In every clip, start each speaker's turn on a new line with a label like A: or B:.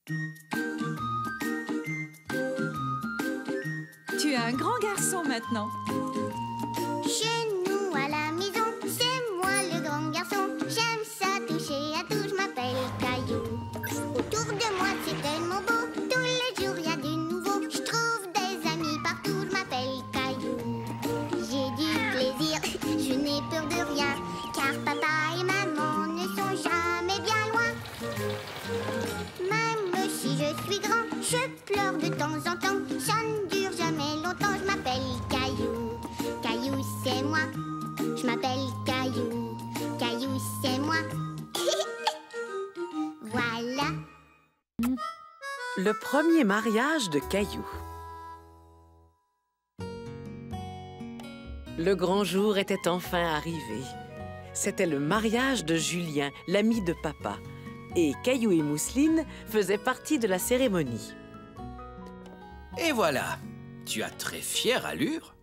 A: Tu es un grand garçon maintenant.
B: Chez nous à la maison, c'est moi le grand garçon. J'aime ça toucher à tout, je m'appelle Caillou. Autour de moi c'est tellement beau, tous les jours il y a du nouveau. Je trouve des amis partout, je m'appelle Caillou. J'ai du plaisir, je n'ai peur de rien, car papa et maman ne sont jamais bien loin. Même si je suis grand, je pleure de temps en temps. Ça ne dure jamais longtemps, je m'appelle Caillou. Caillou, c'est moi. Je m'appelle Caillou. Caillou, c'est moi. Voilà.
C: Le premier mariage de Caillou. Le grand jour était enfin arrivé. C'était le mariage de Julien, l'ami de papa. Et Caillou et Mousseline faisaient partie de la cérémonie.
D: Et voilà, tu as très fière allure.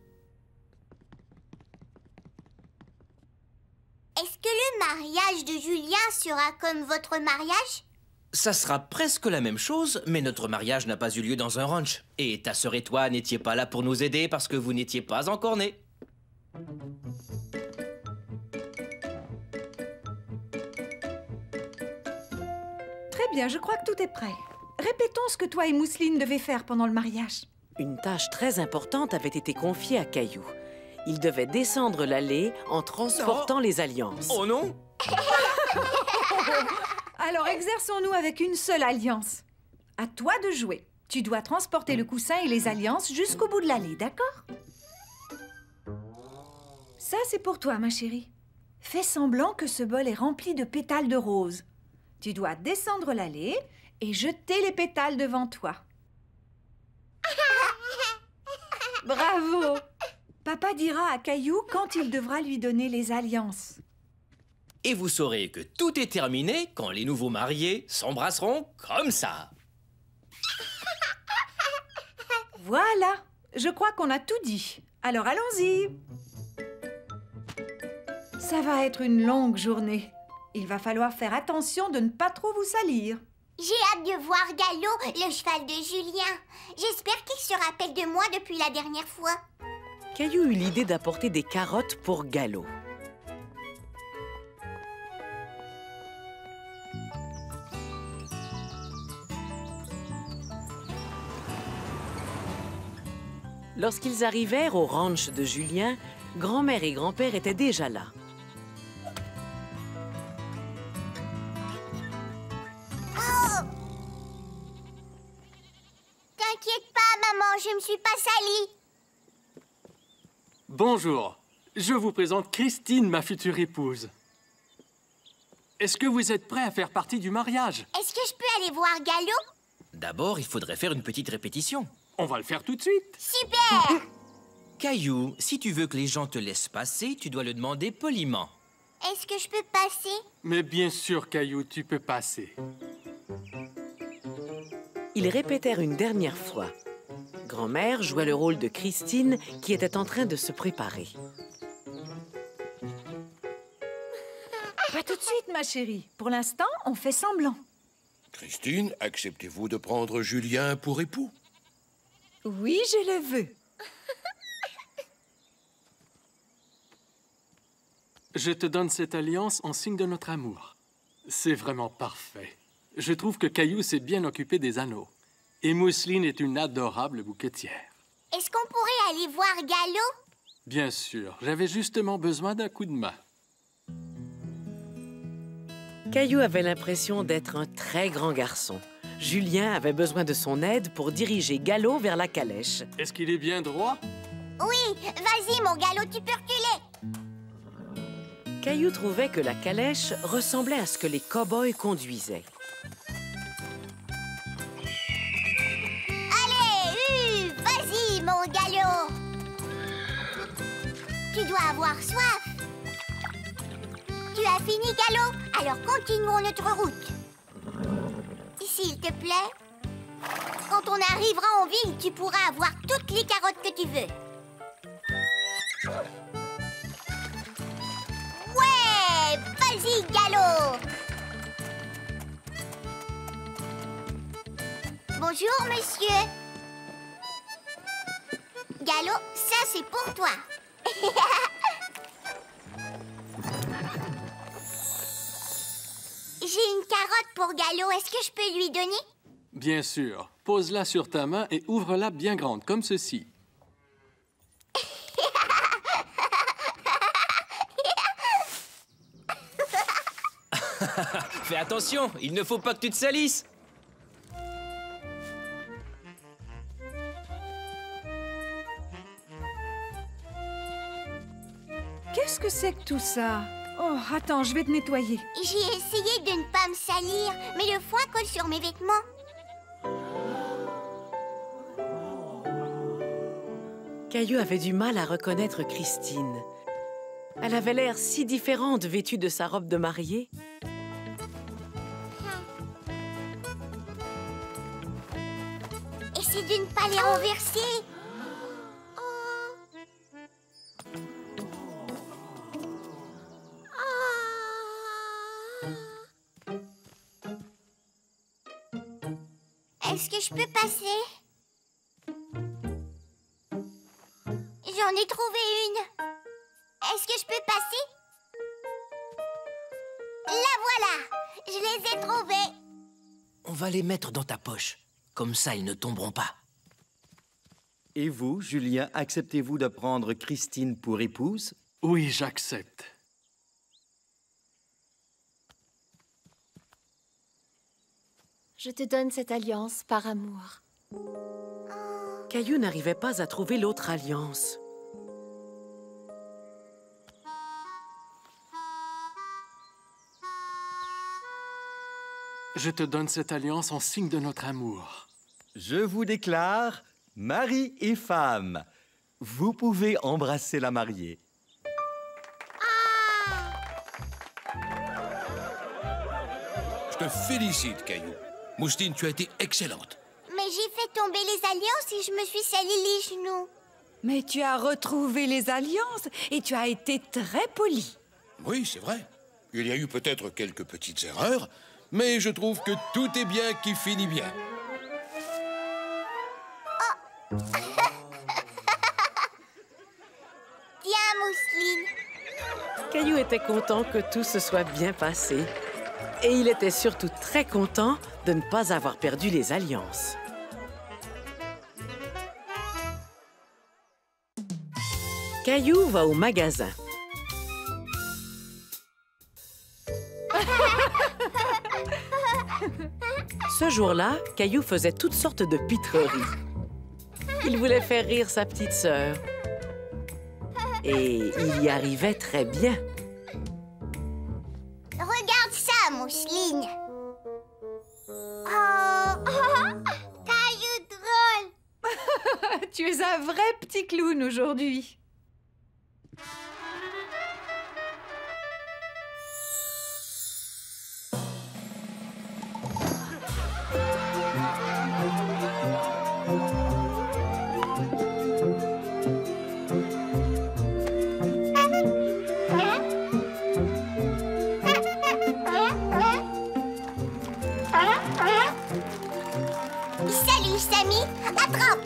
B: Est-ce que le mariage de Julien sera comme votre mariage?
D: Ça sera presque la même chose, mais notre mariage n'a pas eu lieu dans un ranch. Et ta sœur et toi n'étiez pas là pour nous aider parce que vous n'étiez pas encore nés.
A: Très bien, je crois que tout est prêt. Répétons ce que toi et Mousseline devaient faire pendant le mariage.
C: Une tâche très importante avait été confiée à Caillou. Il devait descendre l'allée en transportant les alliances.
D: Oh non!
A: Alors exerçons-nous avec une seule alliance. À toi de jouer. Tu dois transporter le coussin et les alliances jusqu'au bout de l'allée, d'accord? Ça, c'est pour toi, ma chérie. Fais semblant que ce bol est rempli de pétales de rose. Tu dois descendre l'allée et jeter les pétales devant toi. Bravo! Papa dira à Caillou quand il devra lui donner les alliances.
D: Et vous saurez que tout est terminé quand les nouveaux mariés s'embrasseront comme ça.
A: Voilà! Je crois qu'on a tout dit. Alors allons-y! Ça va être une longue journée. Il va falloir faire attention de ne pas trop vous salir.
B: J'ai hâte de voir Gallo, le cheval de Julien. J'espère qu'il se rappelle de moi depuis la dernière fois.
C: Caillou eut l'idée d'apporter des carottes pour Gallo. Lorsqu'ils arrivèrent au ranch de Julien, grand-mère et grand-père étaient déjà là.
B: T'inquiète pas, maman, je me suis pas salie.
E: Bonjour, je vous présente Christine, ma future épouse. Est-ce que vous êtes prêts à faire partie du mariage?
B: Est-ce que je peux aller voir Gallo?
D: D'abord, il faudrait faire une petite répétition.
E: On va le faire tout de suite.
B: Super!
D: Caillou, si tu veux que les gens te laissent passer, tu dois le demander poliment.
B: Est-ce que je peux passer?
E: Mais bien sûr, Caillou, tu peux passer.
C: Ils répétèrent une dernière fois. Grand-mère jouait le rôle de Christine qui était en train de se préparer.
A: Pas tout de suite, ma chérie. Pour l'instant, on fait semblant.
F: Christine, acceptez-vous de prendre Julien pour époux?
A: Oui, je le veux.
E: Je te donne cette alliance en signe de notre amour. C'est vraiment parfait. Je trouve que Caillou s'est bien occupé des anneaux. Et Mousseline est une adorable bouquetière.
B: Est-ce qu'on pourrait aller voir Gallo?
E: Bien sûr, j'avais justement besoin d'un coup de main.
C: Caillou avait l'impression d'être un très grand garçon. Julien avait besoin de son aide pour diriger Gallo vers la calèche.
E: Est-ce qu'il est bien droit?
B: Oui, vas-y, mon Gallo, tu peux reculer.
C: Caillou trouvait que la calèche ressemblait à ce que les cow-boys conduisaient.
B: Allez, vas-y, mon Gallo. Tu dois avoir soif. Tu as fini, Gallo? Alors continuons notre route. S'il te plaît. Quand on arrivera en ville, tu pourras avoir toutes les carottes que tu veux. Ouais! Vas-y, Gallo! Bonjour, monsieur. Gallo, ça c'est pour toi. J'ai une carotte pour Gallo. Est-ce que je peux lui donner?
E: Bien sûr. Pose-la sur ta main et ouvre-la bien grande, comme ceci.
D: Fais attention, il ne faut pas que tu te salisses.
A: Qu'est-ce que c'est que tout ça? Oh, attends, je vais te nettoyer.
B: J'ai essayé de ne pas me salir, mais le foin colle sur mes vêtements.
C: Caillou avait du mal à reconnaître Christine. Elle avait l'air si différente vêtue de sa robe de mariée.
B: Essaie de ne pas les renverser. Est-ce que je peux passer? J'en ai trouvé une. Est-ce que je peux passer? La voilà! Je les ai trouvés.
D: On va les mettre dans ta poche. Comme ça, ils ne tomberont pas.
G: Et vous, Julien, acceptez-vous de prendre Christine pour épouse?
E: Oui, j'accepte.
H: Je te donne cette alliance par amour.
C: Caillou n'arrivait pas à trouver l'autre alliance.
E: Je te donne cette alliance en signe de notre amour.
G: Je vous déclare mari et femme. Vous pouvez embrasser la mariée.
F: Je te félicite, Caillou. Mousseline, tu as été excellente.
B: Mais j'ai fait tomber les alliances et je me suis sali les genoux.
A: Mais tu as retrouvé les alliances et tu as été très poli.
F: Oui, c'est vrai. Il y a eu peut-être quelques petites erreurs, mais je trouve que tout est bien qui finit bien.
B: Tiens, Mousseline.
C: Caillou était content que tout se soit bien passé. Et il était surtout très content de ne pas avoir perdu les alliances. Caillou va au magasin. Ce jour-là, Caillou faisait toutes sortes de pitreries. Il voulait faire rire sa petite sœur. Et il y arrivait très bien.
B: Regarde ça, Mousseline. Oh, Caillou drôle.
A: Tu es un vrai petit clown aujourd'hui.
B: Salut, Samy. Attrape.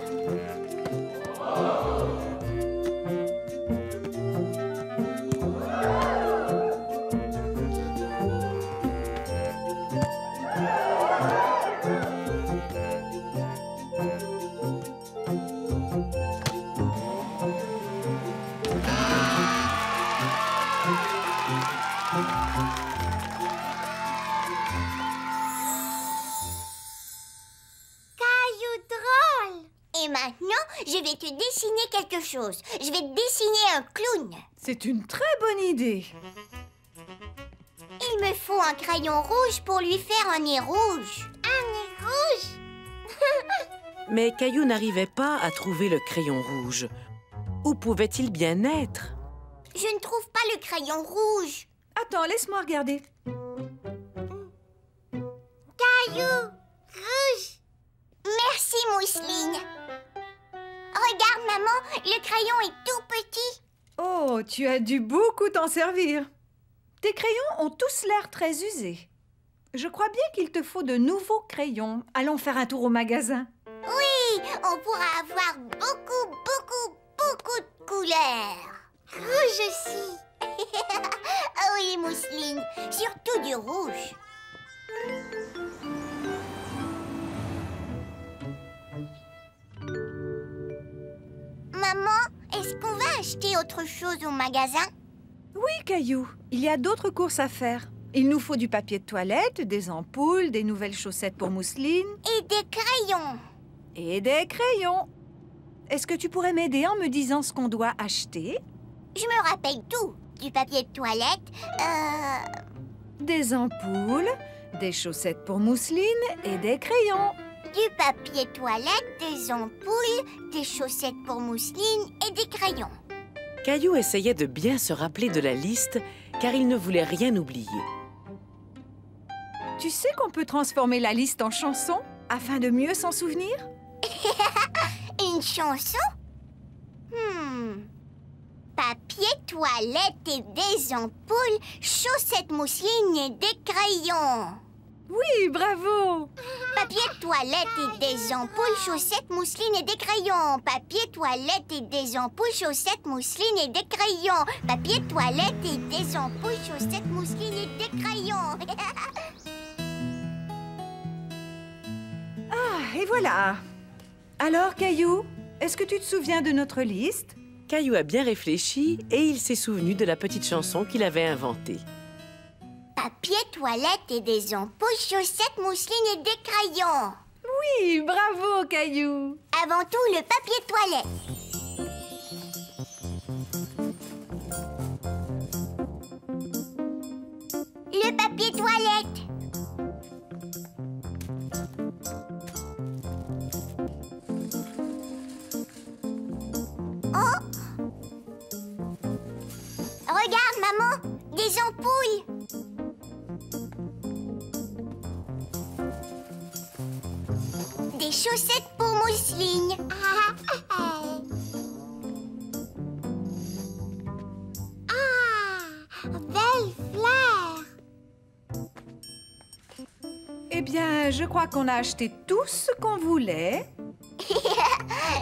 B: Caillou drôle. Et maintenant, je vais te dessiner quelque chose. Je vais te dessiner un clown.
A: C'est une très bonne idée.
B: Il me faut un crayon rouge pour lui faire un nez rouge. Un nez rouge?
C: Mais Caillou n'arrivait pas à trouver le crayon rouge. Où pouvait-il bien être?
B: Je ne trouve pas le crayon rouge.
A: Attends, laisse-moi regarder.
B: Caillou rouge. Merci, Mousseline. Regarde, maman, le crayon est tout petit.
A: Oh, tu as dû beaucoup t'en servir. Tes crayons ont tous l'air très usés. Je crois bien qu'il te faut de nouveaux crayons. Allons faire un tour au magasin.
B: Oui, on pourra avoir beaucoup de couleurs. Rouge aussi. Ah oui, mousseline, surtout du rouge. Maman, est-ce qu'on va acheter autre chose au magasin?
A: Oui, Caillou, il y a d'autres courses à faire. Il nous faut du papier de toilette, des ampoules, des nouvelles chaussettes pour Mousseline.
B: Et des crayons.
A: Et des crayons. Est-ce que tu pourrais m'aider en me disant ce qu'on doit acheter?
B: Je me rappelle tout. Du papier de toilette,
A: Des ampoules, des chaussettes pour Mousseline et des crayons.
B: du papier toilette, des ampoules, des chaussettes pour Mousseline et des crayons.
C: Caillou essayait de bien se rappeler de la liste, car il ne voulait rien oublier.
A: Tu sais qu'on peut transformer la liste en chanson afin de mieux s'en souvenir?
B: Une chanson? Papier toilette et des ampoules, chaussettes mousseline et des crayons.
A: Oui, bravo!
B: Papier toilette et des ampoules, chaussettes mousseline et des crayons. Papier toilette et des ampoules, chaussettes mousseline et des crayons. Papier toilette et des ampoules, chaussettes mousseline et des crayons.
A: Ah, et voilà. Alors, Caillou, est-ce que tu te souviens de notre liste?
C: Caillou a bien réfléchi et il s'est souvenu de la petite chanson qu'il avait inventée.
B: Papier toilette et des ampoules, chaussettes mousseline et des crayons.
A: Oui, bravo, Caillou!
B: Avant tout, le papier toilette. Le papier toilette. Oh! Regarde, maman, des ampoules. Des chaussettes pour mousseline. Belle fleur.
A: Eh bien, je crois qu'on a acheté tout ce qu'on voulait.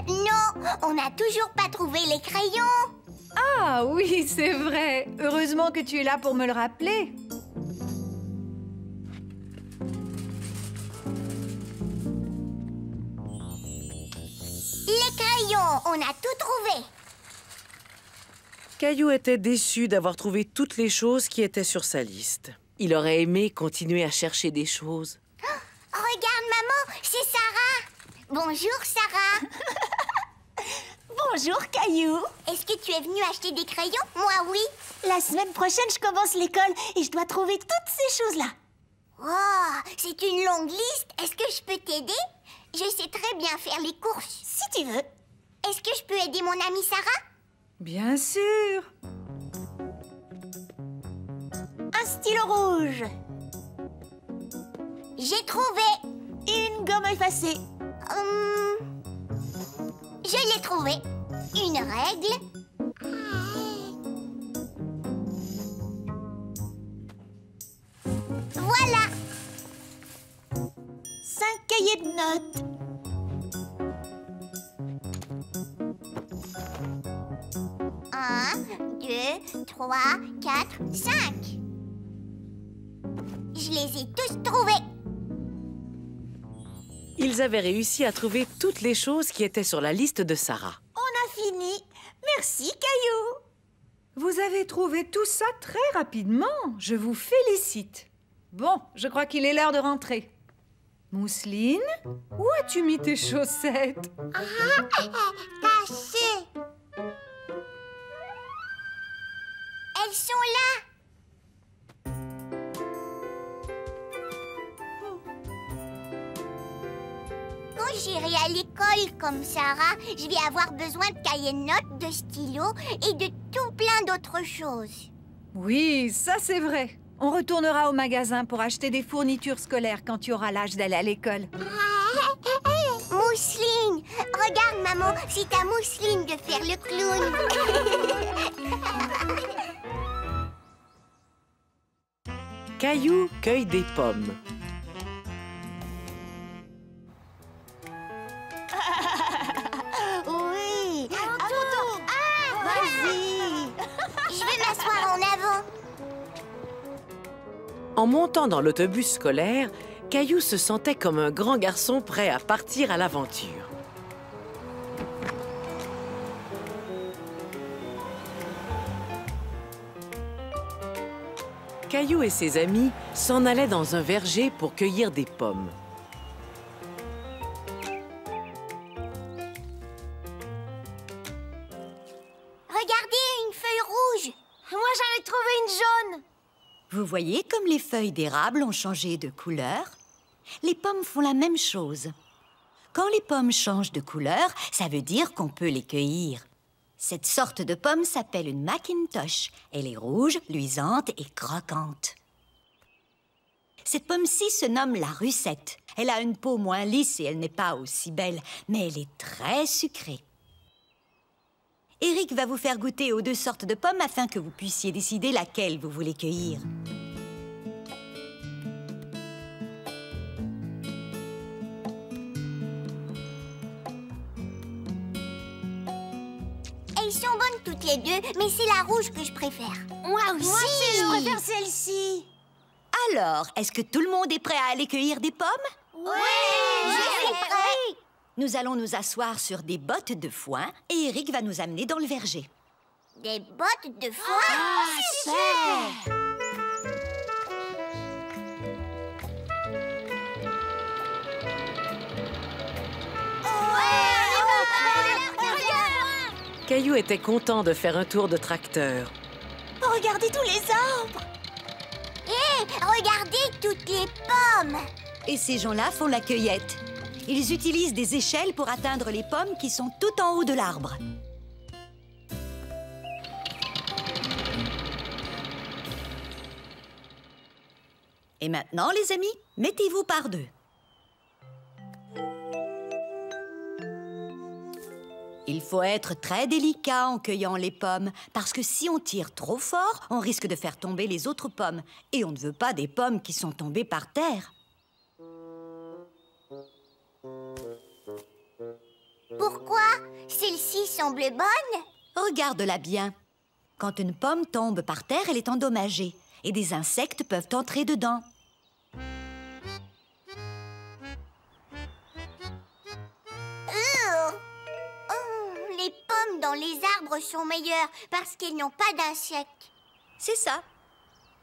B: Non, on n'a toujours pas trouvé les crayons.
A: Ah oui, c'est vrai. Heureusement que tu es là pour me le rappeler.
B: Les crayons, on a tout trouvé.
C: Caillou était déçu d'avoir trouvé toutes les choses qui étaient sur sa liste. Il aurait aimé continuer à chercher des choses.
B: Regarde, maman, c'est Sarah. Bonjour, Sarah.
I: Bonjour, Caillou.
B: Est-ce que tu es venue acheter des crayons? Moi, oui.
I: La semaine prochaine, je commence l'école et je dois trouver toutes ces choses-là.
B: Oh, c'est une longue liste. Est-ce que je peux t'aider? Je sais très bien faire les courses.
I: Si tu veux.
B: Est-ce que je peux aider mon amie Sarah?
A: Bien sûr.
I: Un stylo rouge.
B: J'ai trouvé.
I: Une gomme effacée.
B: Je l'ai trouvé. Une règle. Voilà.
I: 5 cahiers de notes.
B: Un, 2, 3, 4, 5. Je les ai tous trouvés.
C: Ils avaient réussi à trouver toutes les choses qui étaient sur la liste de Sarah.
I: On a fini. Merci, Caillou.
A: Vous avez trouvé tout ça très rapidement. Je vous félicite. Bon, je crois qu'il est l'heure de rentrer. Mousseline, où as-tu mis tes chaussettes?
B: Cachées. Elles sont là. Quand j'irai à l'école comme Sarah, je vais avoir besoin de cahiers de notes, de stylos et de tout plein d'autres choses.
A: Oui, ça c'est vrai. On retournera au magasin pour acheter des fournitures scolaires quand tu auras l'âge d'aller à l'école.
B: Mousseline! Regarde, maman, c'est à Mousseline de faire le clown.
C: Caillou cueille des pommes.
I: Oui. Vas-y.
B: Je vais m'asseoir en avant.
C: En montant dans l'autobus scolaire, Caillou se sentait comme un grand garçon prêt à partir à l'aventure. Caillou et ses amis s'en allaient dans un verger pour cueillir des pommes.
B: Regardez, une feuille rouge.
I: Moi, j'en ai trouvé une jaune.
J: Vous voyez comme les feuilles d'érable ont changé de couleur? Les pommes font la même chose. Quand les pommes changent de couleur, ça veut dire qu'on peut les cueillir. Cette sorte de pomme s'appelle une Macintosh. Elle est rouge, luisante et croquante. Cette pomme-ci se nomme la Russette. Elle a une peau moins lisse et elle n'est pas aussi belle, mais elle est très sucrée. Eric va vous faire goûter aux deux sortes de pommes afin que vous puissiez décider laquelle vous voulez cueillir.
B: Elles sont bonnes toutes les deux, mais c'est la rouge que je préfère.
I: Moi aussi, je préfère celle-ci.
J: Alors, est-ce que tout le monde est prêt à aller cueillir des pommes?
B: Oui, je suis prêt.
J: Nous allons nous asseoir sur des bottes de foin et Eric va nous amener dans le verger.
B: Des bottes de foin.
I: Super.
C: Caillou était content de faire un tour de tracteur.
I: Regardez tous les arbres.
B: Hé, regardez toutes les pommes.
J: Et ces gens-là font la cueillette. Ils utilisent des échelles pour atteindre les pommes qui sont tout en haut de l'arbre. Et maintenant, les amis, mettez-vous par deux. Il faut être très délicat en cueillant les pommes, parce que si on tire trop fort, on risque de faire tomber les autres pommes. Et on ne veut pas des pommes qui sont tombées par terre.
B: Pourquoi? Celle-ci semble bonne.
J: Regarde-la bien. Quand une pomme tombe par terre, elle est endommagée. Et des insectes peuvent entrer dedans.
B: Les pommes dans les arbres sont meilleures parce qu'elles n'ont pas d'insectes.
J: C'est ça.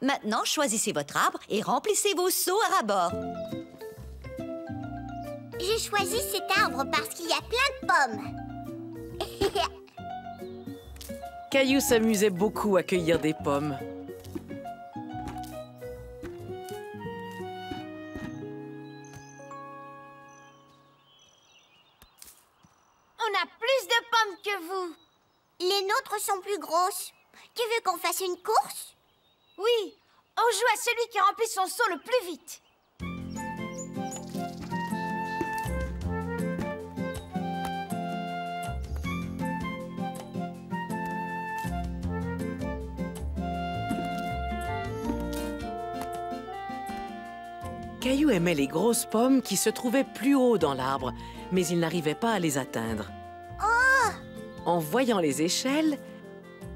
J: Maintenant, choisissez votre arbre et remplissez vos seaux à ras-bord.
B: J'ai choisi cet arbre parce qu'il y a plein de pommes.
C: Caillou s'amusait beaucoup à cueillir des pommes.
I: On a plus de pommes que vous.
B: Les nôtres sont plus grosses. Tu veux qu'on fasse une course?
I: Oui, on joue à celui qui remplit son seau le plus vite.
C: Caillou aimait les grosses pommes qui se trouvaient plus haut dans l'arbre, mais il n'arrivait pas à les atteindre. En voyant les échelles,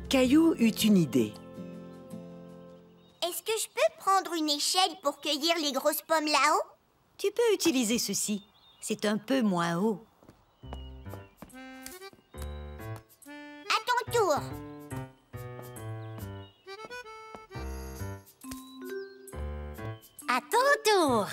C: Caillou eut une idée.
B: Est-ce que je peux prendre une échelle pour cueillir les grosses pommes là-haut?
J: Tu peux utiliser ceci. C'est un peu moins haut.
B: À ton tour.
I: À ton tour.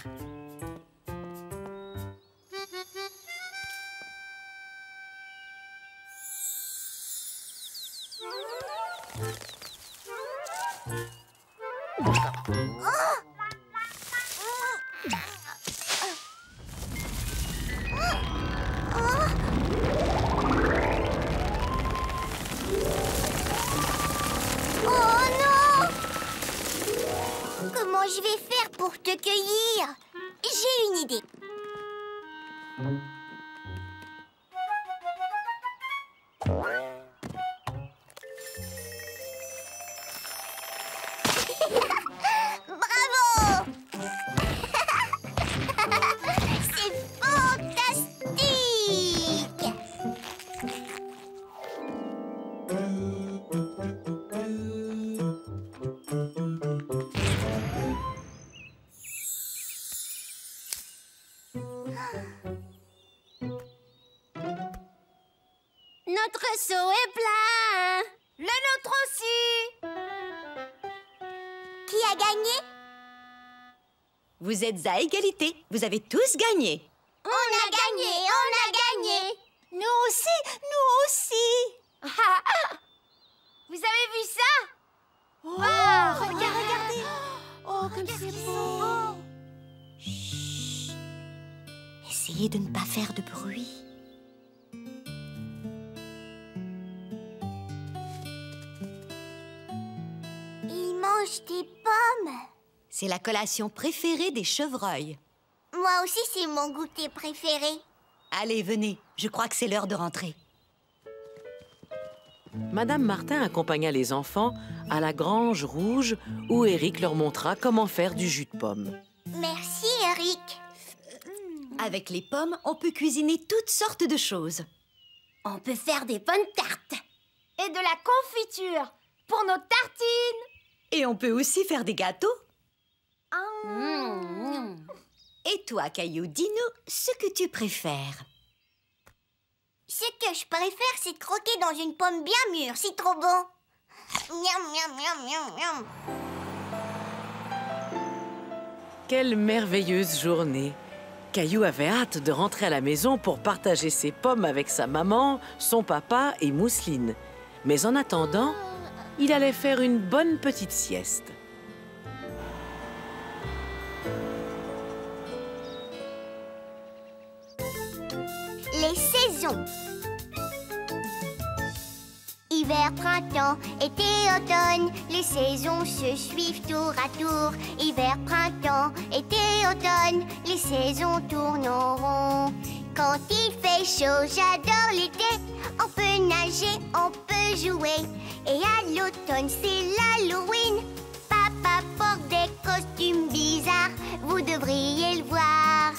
B: Oh non! Comment je vais faire pour te cueillir? J'ai une idée. Bravo! Notre seau est plein.
A: Le nôtre aussi.
B: Qui a gagné?
J: Vous êtes à égalité. Vous avez tous gagné.
B: On a gagné, on a gagné.
I: Nous aussi, nous aussi.
A: Vous avez vu ça?
I: Oh, regardez. Oh, comme c'est beau.
J: Chut. Essayez de ne pas faire de bruit.
B: Ils mangent des pommes.
J: C'est la collation préférée des chevreuils.
B: Moi aussi, c'est mon goûter préféré.
J: Allez, venez. Je crois que c'est l'heure de rentrer.
C: Madame Martin accompagna les enfants à la grange rouge où Eric leur montra comment faire du jus de pomme.
B: Merci, Eric.
J: Avec les pommes, on peut cuisiner toutes sortes de choses.
B: On peut faire des bonnes tartes.
A: Et de la confiture pour nos tartines.
J: Et on peut aussi faire des gâteaux. Et toi, Caillou, dis-nous ce que tu préfères.
B: Ce que je préfère, c'est croquer dans une pomme bien mûre. C'est trop bon. Miam, miam, miam, miam, miam.
C: Quelle merveilleuse journée! Caillou avait hâte de rentrer à la maison pour partager ses pommes avec sa maman, son papa et Mousseline. Mais en attendant, il allait faire une bonne petite sieste.
B: Les saisons. Hiver, printemps, été, automne, les saisons se suivent tour à tour. Hiver, printemps, été, automne, les saisons tournent en rond. Quand il fait chaud, j'adore l'été. On peut nager, on peut jouer. Et à l'automne, c'est l'Halloween. Papa porte des costumes bizarres, vous devriez le voir.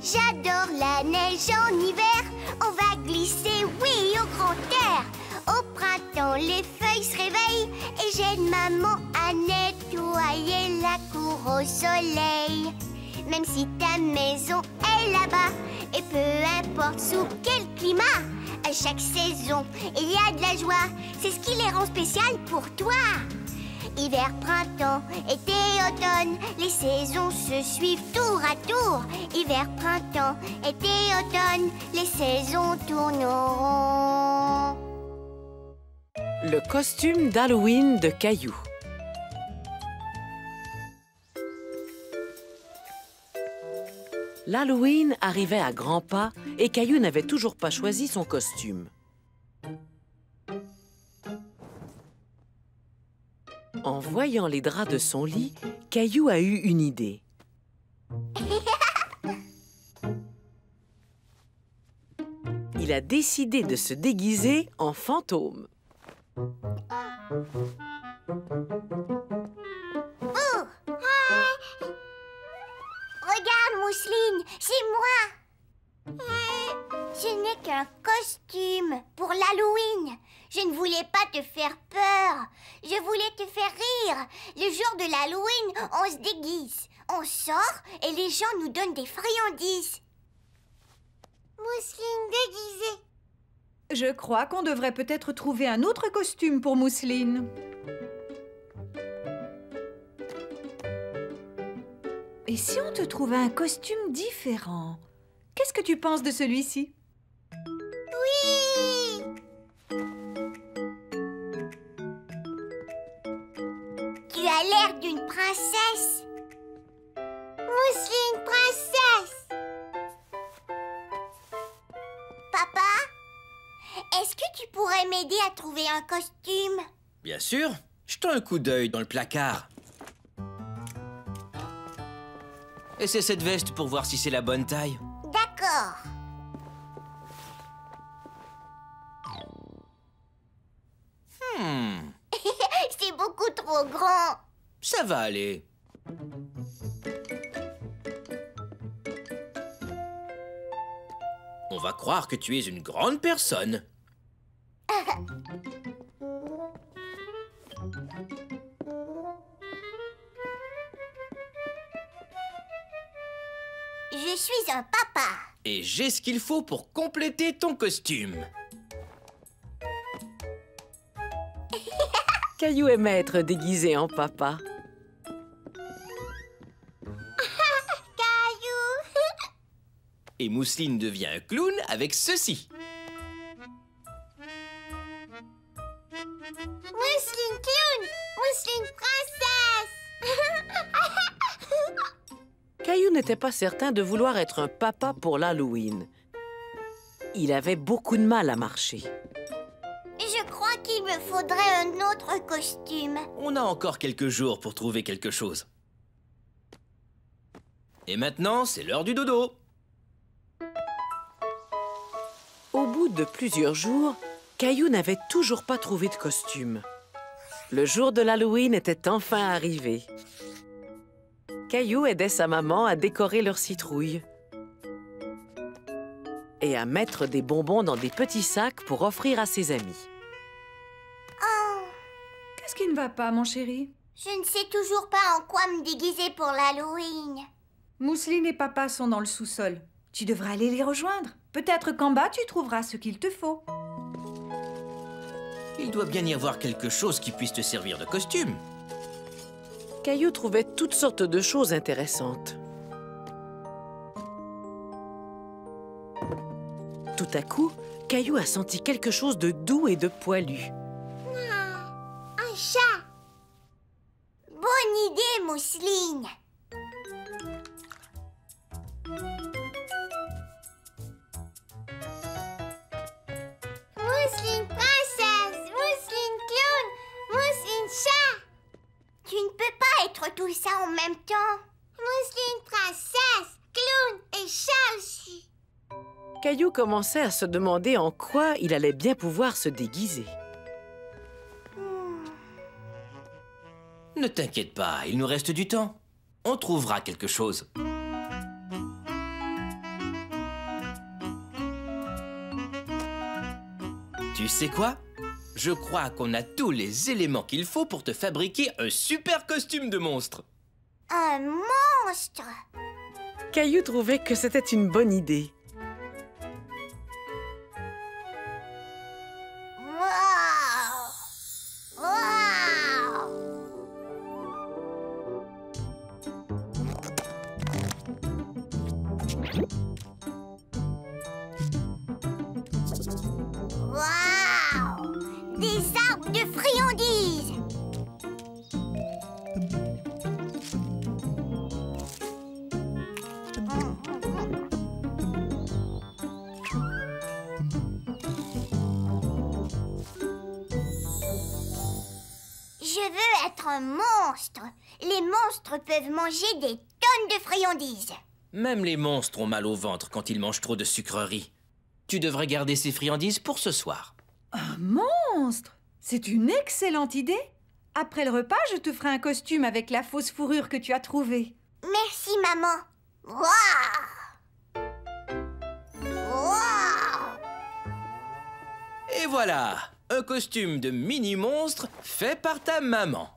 B: J'adore la neige en hiver, on va glisser, oui, au grand air. Au printemps, les feuilles se réveillent et j'aide maman à nettoyer la cour au soleil. Même si ta maison est là-bas, et peu importe sous quel climat, à chaque saison, il y a de la joie, c'est ce qui les rend spéciales pour toi. Hiver, printemps, été, automne, les saisons se suivent tour à tour. Hiver, printemps, été, automne, les saisons tourneront.
C: Le costume d'Halloween de Caillou. L'Halloween arrivait à grands pas et Caillou n'avait toujours pas choisi son costume. En voyant les draps de son lit, Caillou a eu une idée. Il a décidé de se déguiser en fantôme.
B: Regarde, Mousseline, c'est moi. Ce n'est qu'un costume pour l'Halloween. Je ne voulais pas te faire peur. Je voulais te faire rire. Le jour de l'Halloween, on se déguise. On sort et les gens nous donnent des friandises. Mousseline déguisée.
A: Je crois qu'on devrait peut-être trouver un autre costume pour Mousseline. Et si on te trouvait un costume différent? Qu'est-ce que tu penses de celui-ci?
B: Oui! Tu as l'air d'une princesse. Mousseline princesse. Papa, est-ce que tu pourrais m'aider à trouver un costume?
D: Bien sûr. Jetons un coup d'œil dans le placard. Et c'est cette veste pour voir si c'est la bonne taille.
B: D'accord. C'est beaucoup trop grand.
D: Ça va aller. On va croire que tu es une grande personne.
B: Je suis un papa.
D: Et j'ai ce qu'il faut pour compléter ton costume.
C: Caillou aimait être déguisé en papa.
B: Caillou.
D: Et Mousseline devient un clown avec ceci.
B: Mousseline clown. Mousseline princesse.
C: Caillou n'était pas certain de vouloir être un papa pour l'Halloween. Il avait beaucoup de mal à marcher.
B: Je crois qu'il me faudrait un autre costume.
D: On a encore quelques jours pour trouver quelque chose. Et maintenant, c'est l'heure du dodo.
C: Au bout de plusieurs jours, Caillou n'avait toujours pas trouvé de costume. Le jour de l'Halloween était enfin arrivé. Caillou aidait sa maman à décorer leur citrouille et à mettre des bonbons dans des petits sacs pour offrir à ses amis.
B: Oh,
A: Qu'est-ce qui ne va pas, mon chéri?
B: je ne sais toujours pas en quoi me déguiser pour l'Halloween.
A: Mousseline et papa sont dans le sous-sol. Tu devrais aller les rejoindre. Peut-être qu'en bas, tu trouveras ce qu'il te faut.
D: Il doit bien y avoir quelque chose qui puisse te servir de costume.
C: Caillou trouvait toutes sortes de choses intéressantes. Tout à coup, Caillou a senti quelque chose de doux et de poilu.
B: Un chat. Bonne idée, Mousseline. Mousseline princesse, Mousseline clown, Mousseline chat. Tu ne peux pas être tout ça en même temps. Mousseline princesse, clown et chat aussi.
C: Caillou commençait à se demander en quoi il allait bien pouvoir se déguiser.
D: Ne t'inquiète pas, il nous reste du temps. On trouvera quelque chose. Tu sais quoi? Je crois qu'on a tous les éléments qu'il faut pour te fabriquer un super costume de monstre.
B: Un monstre.
C: Caillou trouvait que c'était une bonne idée.
B: Wow. Wow. Wow. Des arbres de friandises. Je veux être un monstre. Les monstres peuvent manger des tonnes de friandises.
D: Même les monstres ont mal au ventre quand ils mangent trop de sucreries. Tu devrais garder ces friandises pour ce soir.
A: Un monstre! C'est une excellente idée. Après le repas, je te ferai un costume avec la fausse fourrure que tu as trouvée.
B: Merci, maman. Waouh! Waouh!
D: Et voilà, un costume de mini-monstre fait par ta maman.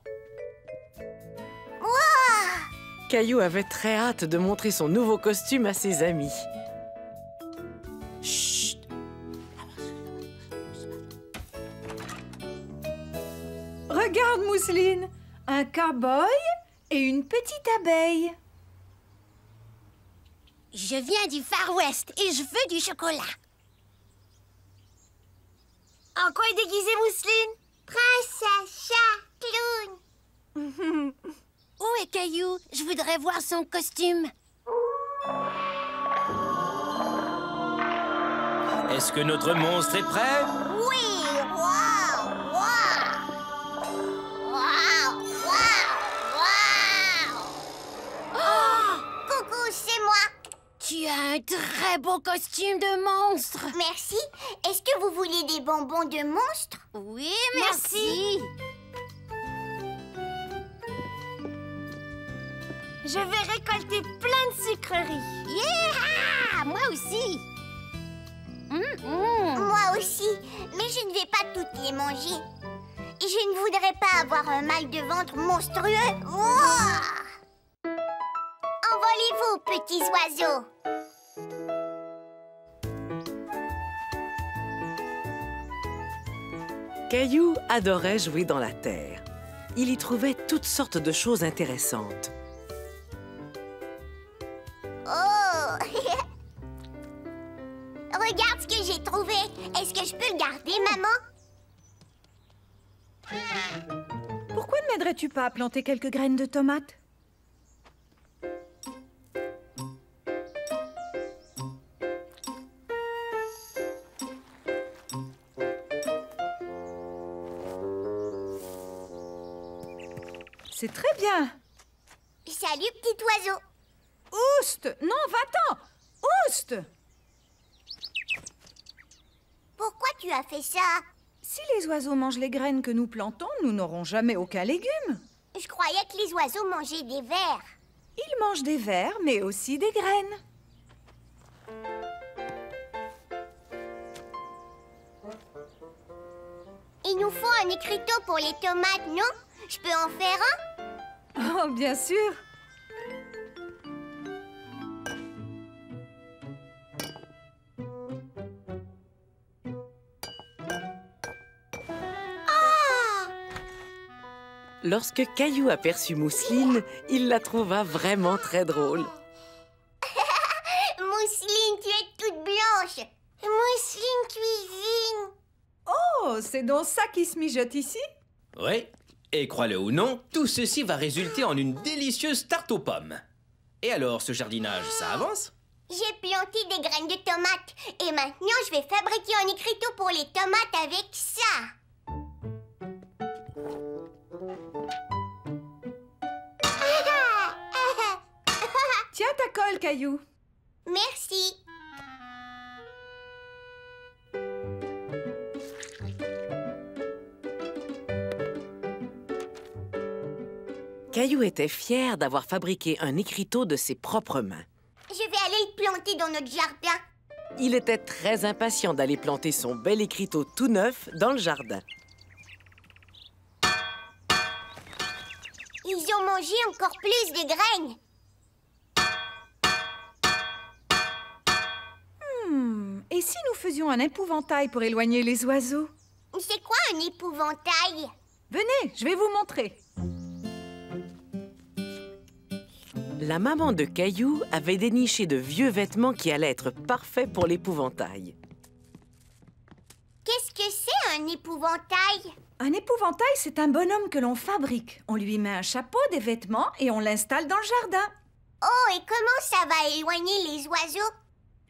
B: Waouh!
C: Caillou avait très hâte de montrer son nouveau costume à ses amis.
D: Chut!
A: Regarde, Mousseline, un cow-boy et une petite abeille.
I: Je viens du Far West et je veux du chocolat. En quoi est déguisée Mousseline?
B: Princesse, chat, clown.
I: Où est Caillou? Je voudrais voir son costume.
D: Est-ce que notre monstre est prêt?
B: Oui, waouh, waouh. Waouh, waouh, waouh. Oh, coucou, c'est moi.
I: Tu as un très beau costume de monstre.
B: Merci. Est-ce que vous voulez des bonbons de monstre?
I: Oui, merci. Je vais récolter plein de sucreries. Yeah! Moi aussi.
B: Moi aussi, mais je ne vais pas toutes les manger. Et je ne voudrais pas avoir un mal de ventre monstrueux. Wouah! Envolez-vous, petits oiseaux.
C: Caillou adorait jouer dans la terre. Il y trouvait toutes sortes de choses intéressantes.
B: Oh! Regarde ce que j'ai trouvé. Est-ce que je peux le garder, maman?
A: Pourquoi ne m'aiderais-tu pas à planter quelques graines de tomates? C'est très bien.
B: Salut, petit oiseau.
A: Ouste! Non, va-t'en! Ouste!
B: Pourquoi tu as fait ça?
A: Si les oiseaux mangent les graines que nous plantons, nous n'aurons jamais aucun légume.
B: Je croyais que les oiseaux mangeaient des vers.
A: Ils mangent des vers, mais aussi des graines.
B: Il nous faut un écriteau pour les tomates, non? Je peux en faire un?
A: Oh, bien sûr.
C: Lorsque Caillou aperçut Mousseline, il la trouva vraiment très drôle.
B: Mousseline, tu es toute blanche. Mousseline cuisine.
A: Oh, c'est donc ça qui se mijote ici?
D: Oui, et crois-le ou non, tout ceci va résulter en une délicieuse tarte aux pommes. Et alors, ce jardinage, ça avance?
B: J'ai planté des graines de tomates. Et maintenant, je vais fabriquer un écriteau pour les tomates avec ça.
A: Tiens ta colle, Caillou.
B: Merci.
C: Caillou était fier d'avoir fabriqué un écriteau de ses propres mains.
B: Je vais aller le planter dans notre jardin.
C: Il était très impatient d'aller planter son bel écriteau tout neuf dans le jardin.
B: Ils ont mangé encore plus de graines.
A: Et si nous faisions un épouvantail pour éloigner les oiseaux?
B: C'est quoi un épouvantail?
A: Venez, je vais vous montrer.
C: La maman de Caillou avait déniché de vieux vêtements qui allaient être parfaits pour l'épouvantail.
B: Qu'est-ce que c'est un épouvantail?
A: Un épouvantail, c'est un bonhomme que l'on fabrique. On lui met un chapeau, des vêtements et on l'installe dans le jardin.
B: Oh, et comment ça va éloigner les oiseaux?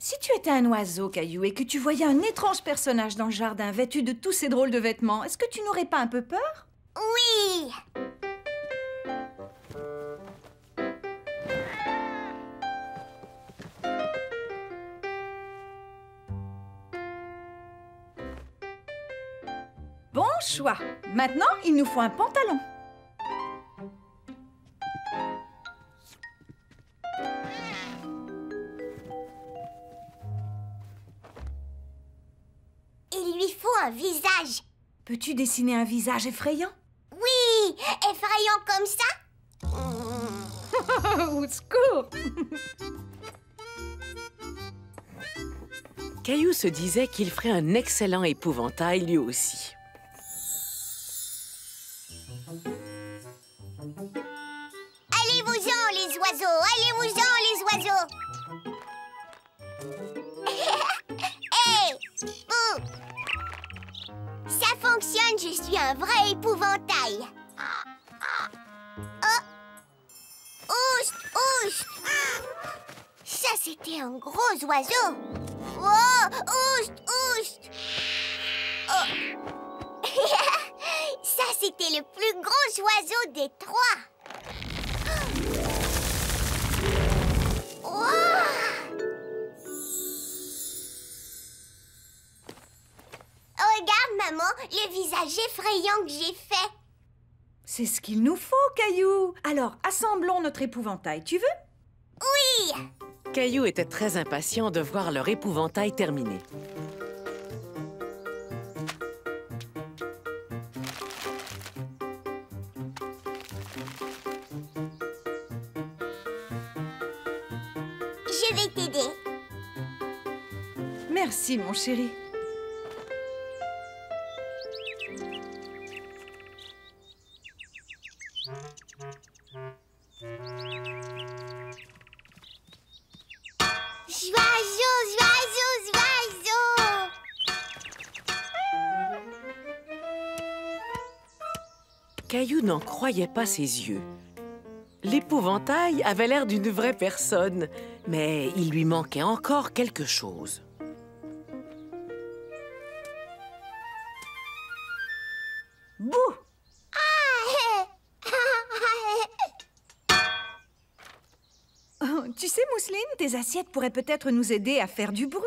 A: Si tu étais un oiseau, Caillou, et que tu voyais un étrange personnage dans le jardin vêtu de tous ces drôles de vêtements, est-ce que tu n'aurais pas un peu peur?
B: Oui!
A: Bon choix. Maintenant, il nous faut un pantalon.
B: Il lui faut un visage.
A: Peux-tu dessiner un visage effrayant?
B: Oui! Effrayant comme ça?
A: Au secours!
C: Caillou se disait qu'il ferait un excellent épouvantail lui aussi.
B: Allez-vous-en, les oiseaux! Allez-vous-en, les oiseaux! Hey! Vous! Ça fonctionne, je suis un vrai épouvantail. Oh! Oust! Oust! Ça, c'était un gros oiseau. Oh! Oust! Oust! Oh! Ça, c'était le plus gros oiseau des trois. Wow! Regarde, maman, le visage effrayant que j'ai fait.
A: C'est ce qu'il nous faut, Caillou. Alors, assemblons notre épouvantail. Tu veux?
B: Oui!
C: Caillou était très impatient de voir leur épouvantail terminé.
B: Je vais t'aider.
A: Merci, mon chéri.
C: Caillou n'en croyait pas ses yeux. L'épouvantail avait l'air d'une vraie personne, mais il lui manquait encore quelque chose.
A: Bouh! Oh, tu sais, Mousseline, tes assiettes pourraient peut-être nous aider à faire du bruit.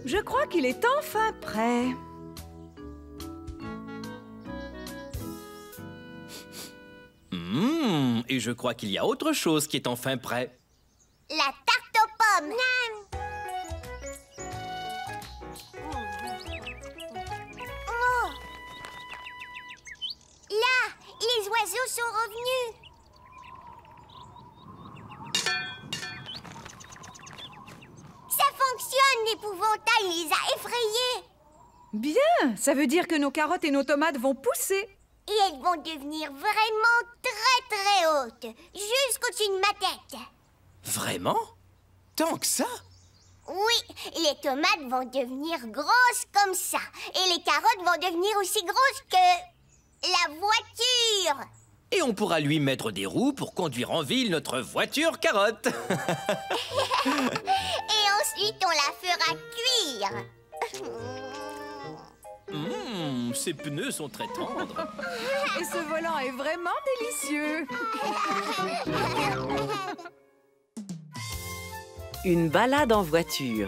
A: Je crois qu'il est enfin prêt.
D: Et je crois qu'il y a autre chose qui est enfin prêt.
I: La tarte aux pommes. Oh. Là, les oiseaux sont revenus. Ça fonctionne, l'épouvantail les a effrayés.
A: Bien, ça veut dire que nos carottes et nos tomates vont pousser.
I: Et elles vont devenir vraiment très hautes, jusqu'au-dessus de ma tête.
D: Vraiment? Tant que ça?
I: Oui, les tomates vont devenir grosses comme ça. Et les carottes vont devenir aussi grosses que la voiture.
D: Et on pourra lui mettre des roues pour conduire en ville notre voiture carotte.
I: Et ensuite, on la fera cuire.
D: Ces pneus sont très tendres.
A: Et ce volant est vraiment délicieux.
C: Une balade en voiture.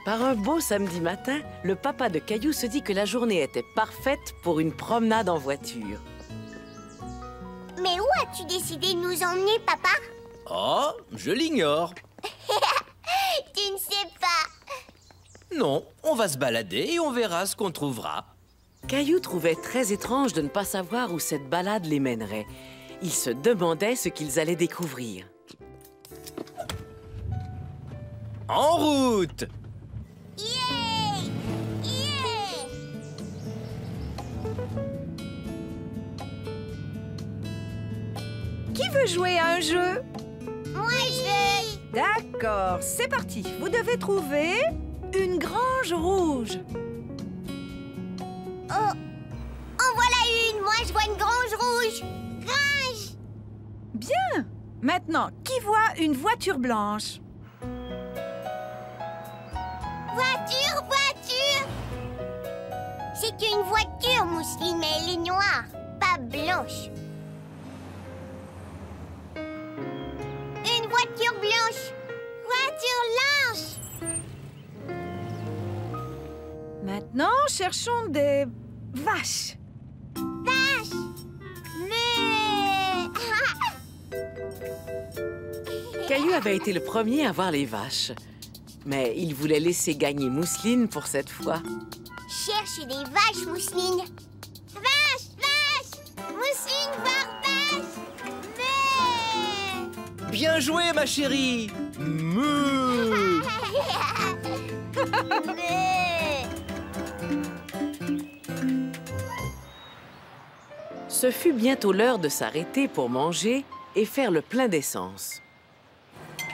C: Par un beau samedi matin, le papa de Caillou se dit que la journée était parfaite pour une promenade en voiture.
I: Mais où as-tu décidé de nous emmener, papa?
D: Oh, je l'ignore.
I: Tu ne sais pas.
D: Non, on va se balader et on verra ce qu'on trouvera.
C: Caillou trouvait très étrange de ne pas savoir où cette balade les mènerait. Il se demandait ce qu'ils allaient découvrir.
D: En route!
I: Yeah! Yeah!
A: Qui veut jouer à un jeu?
I: Moi, je veux.
A: D'accord, c'est parti. Vous devez trouver une grange rouge.
I: Oh! En voilà une! Moi, je vois une grange rouge! Grange!
A: Bien. Maintenant, qui voit une voiture blanche?
I: Voiture, voiture! C'est une voiture, Mousseline, mais elle est noire, pas blanche. Une voiture blanche! Voiture blanche!
A: Maintenant, cherchons des vaches.
I: Vache! Mais...
C: Caillou avait été le premier à voir les vaches. Mais il voulait laisser gagner Mousseline pour cette fois.
I: Cherche des vaches, Mousseline. Vache, vache! Mousseline, voir vache! Mais...
D: Bien joué, ma chérie! Meuh.
I: Mais...
C: Ce fut bientôt l'heure de s'arrêter pour manger et faire le plein d'essence.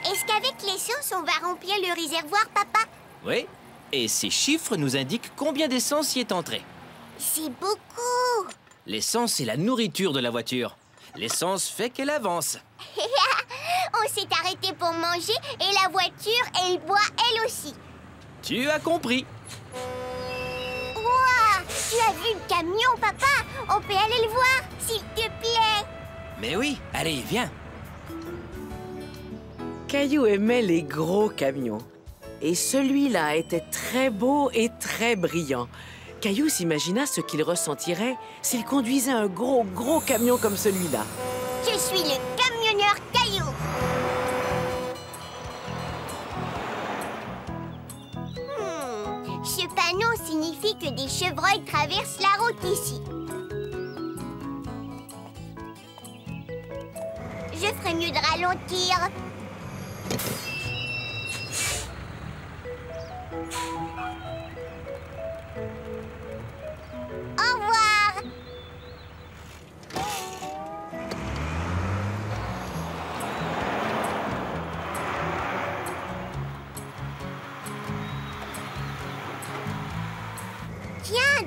I: Est-ce qu'avec l'essence, on va remplir le réservoir, papa?
D: Oui, et ces chiffres nous indiquent combien d'essence y est entré.
I: C'est beaucoup!
D: L'essence est la nourriture de la voiture. L'essence fait qu'elle avance.
I: On s'est arrêté pour manger et la voiture, elle boit elle aussi.
D: Tu as compris.
I: Ouah! Tu as vu le camion, papa? On peut aller le voir, s'il te plaît.
D: Mais oui, allez, viens.
C: Caillou aimait les gros camions. Et celui-là était très beau et très brillant. Caillou s'imagina ce qu'il ressentirait s'il conduisait un gros camion comme celui-là.
I: Je suis le camionneur Caillou. Ce panneau signifie que des chevreuils traversent la route ici. Je ferais mieux de ralentir. Au revoir.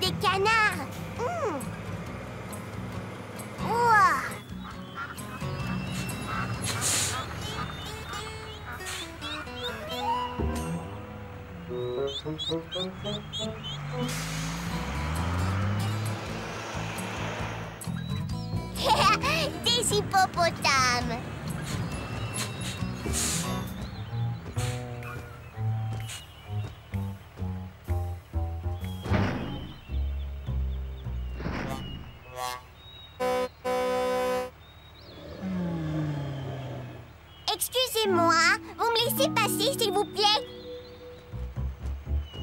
I: des canards. Ouah. Des hippopotames. Excusez-moi, vous me laissez passer, s'il vous plaît?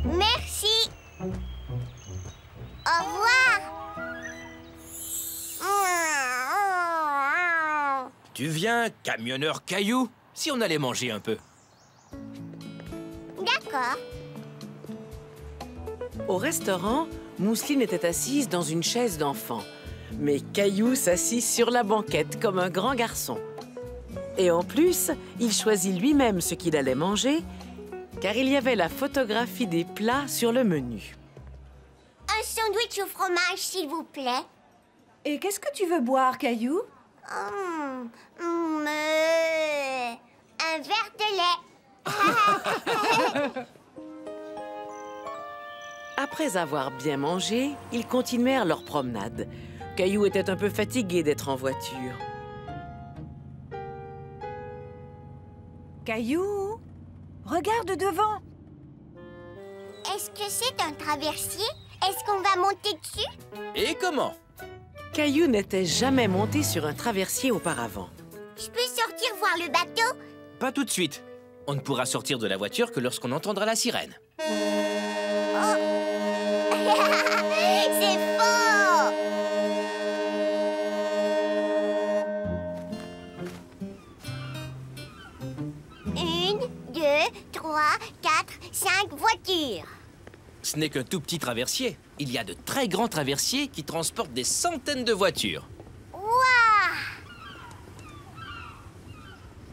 I: Merci. Au revoir.
D: Tu viens, camionneur Caillou? Si on allait manger un peu.
I: D'accord.
C: Au restaurant, Mousseline était assise dans une chaise d'enfant. Mais Caillou s'assit sur la banquette comme un grand garçon. Et en plus, il choisit lui-même ce qu'il allait manger, car il y avait la photographie des plats sur le menu.
I: Un sandwich au fromage, s'il vous plaît.
A: Et qu'est-ce que tu veux boire, Caillou?
I: Un verre de lait.
C: Après avoir bien mangé, ils continuèrent leur promenade. Caillou était un peu fatigué d'être en voiture.
A: Caillou, regarde devant.
I: Est-ce que c'est un traversier? Est-ce qu'on va monter dessus?
D: Et comment?
C: Caillou n'était jamais monté sur un traversier auparavant.
I: Je peux sortir voir le bateau?
D: Pas tout de suite. On ne pourra sortir de la voiture que lorsqu'on entendra la sirène.
I: Oh. C'est faux! 1, 2, 3, 4, 5 voitures.
D: Ce n'est qu'un tout petit traversier. Il y a de très grands traversiers qui transportent des centaines de voitures.
I: Waouh!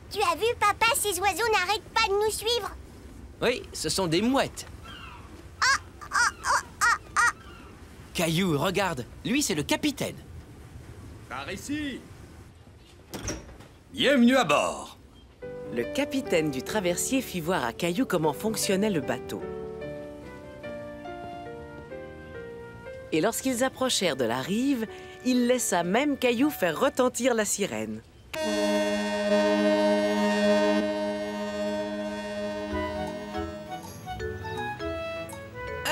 I: Tu as vu, papa, ces oiseaux n'arrêtent pas de nous suivre.
D: Oui, ce sont des mouettes. Caillou, regarde. Lui, c'est le capitaine.
G: Par ici. Bienvenue à bord.
C: Le capitaine du traversier fit voir à Caillou comment fonctionnait le bateau. Et lorsqu'ils approchèrent de la rive, il laissa même Caillou faire retentir la sirène.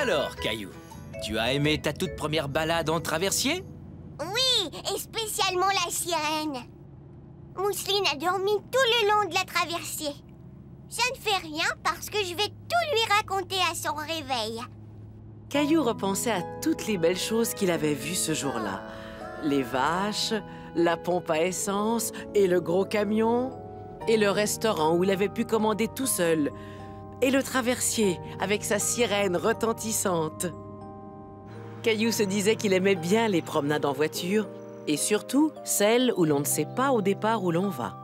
D: Alors, Caillou, tu as aimé ta toute première balade en traversier?
I: Oui, et spécialement la sirène. Mousseline a dormi tout le long de la traversée. Ça ne fait rien parce que je vais tout lui raconter à son réveil.
C: Caillou repensait à toutes les belles choses qu'il avait vues ce jour-là. Les vaches, la pompe à essence et le gros camion, et le restaurant où il avait pu commander tout seul, et le traversier avec sa sirène retentissante. Caillou se disait qu'il aimait bien les promenades en voiture, et surtout celles où l'on ne sait pas au départ où l'on va.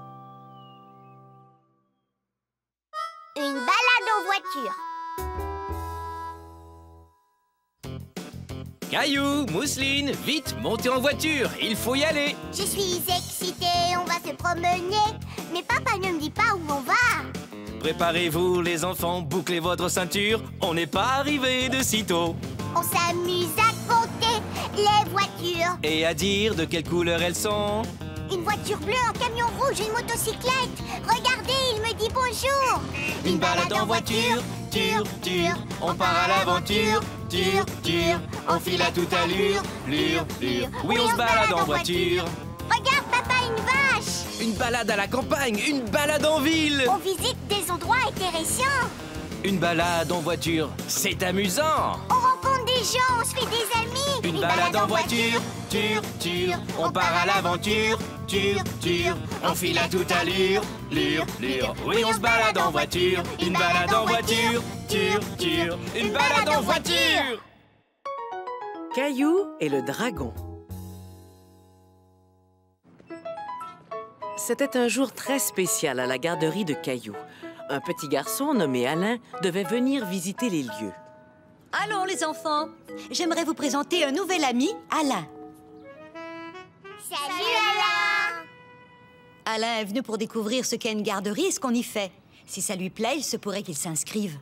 I: Une balade en voiture.
D: Caillou, Mousseline, vite, montez en voiture, il faut y aller.
I: Je suis excitée, on va se promener. Mais papa ne me dit pas où on va.
D: Préparez-vous, les enfants, bouclez votre ceinture, on n'est pas arrivé de sitôt.
I: On s'amuse à compter les voitures.
D: Et à dire de quelle couleur elles sont.
I: Une voiture bleue, un camion rouge, une motocyclette. Regardez, il me dit bonjour.
D: Une balade en voiture, ture, ture. On part à l'aventure, ture, ture. On file à toute allure, lure, lure. Oui, on se balade en voiture.
I: Regarde, papa, une vache.
D: Une balade à la campagne, une balade en ville.
I: On visite des endroits intéressants.
D: Une balade en voiture, c'est amusant.
I: On rencontre des gens, on se fait des amis.
D: Une balade en voiture, ture, ture. On part à l'aventure, ture, ture. On file à toute allure, lure, lure. Oui, on se balade en voiture. Une balade en voiture, ture, ture. Une balade en voiture.
C: Caillou et le dragon. C'était un jour très spécial à la garderie de Caillou. Un petit garçon nommé Alain devait venir visiter les lieux.
J: Allons, les enfants. J'aimerais vous présenter un nouvel ami, Alain.
I: Salut Alain!
J: Alain est venu pour découvrir ce qu'est une garderie et ce qu'on y fait. Si ça lui plaît, il se pourrait qu'il s'inscrive.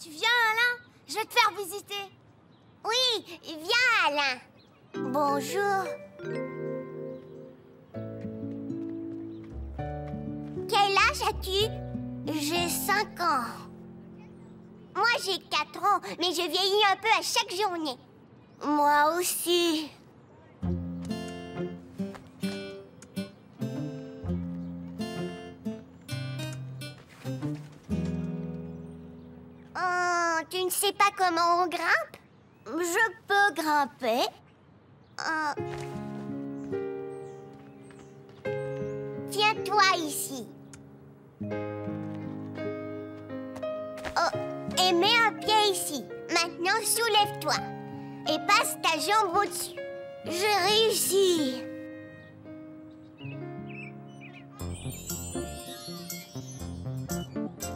I: Tu viens, Alain? Je vais te faire visiter. Oui, viens, Alain. Bonjour. Quel âge as-tu? J'ai 5 ans. Moi, j'ai 4 ans, mais je vieillis un peu à chaque journée. Moi aussi. Tu ne sais pas comment on grimpe? Je peux grimper. Tiens-toi ici. Et mets un pied ici. Maintenant, soulève-toi. Et passe ta jambe au-dessus. J'ai réussi.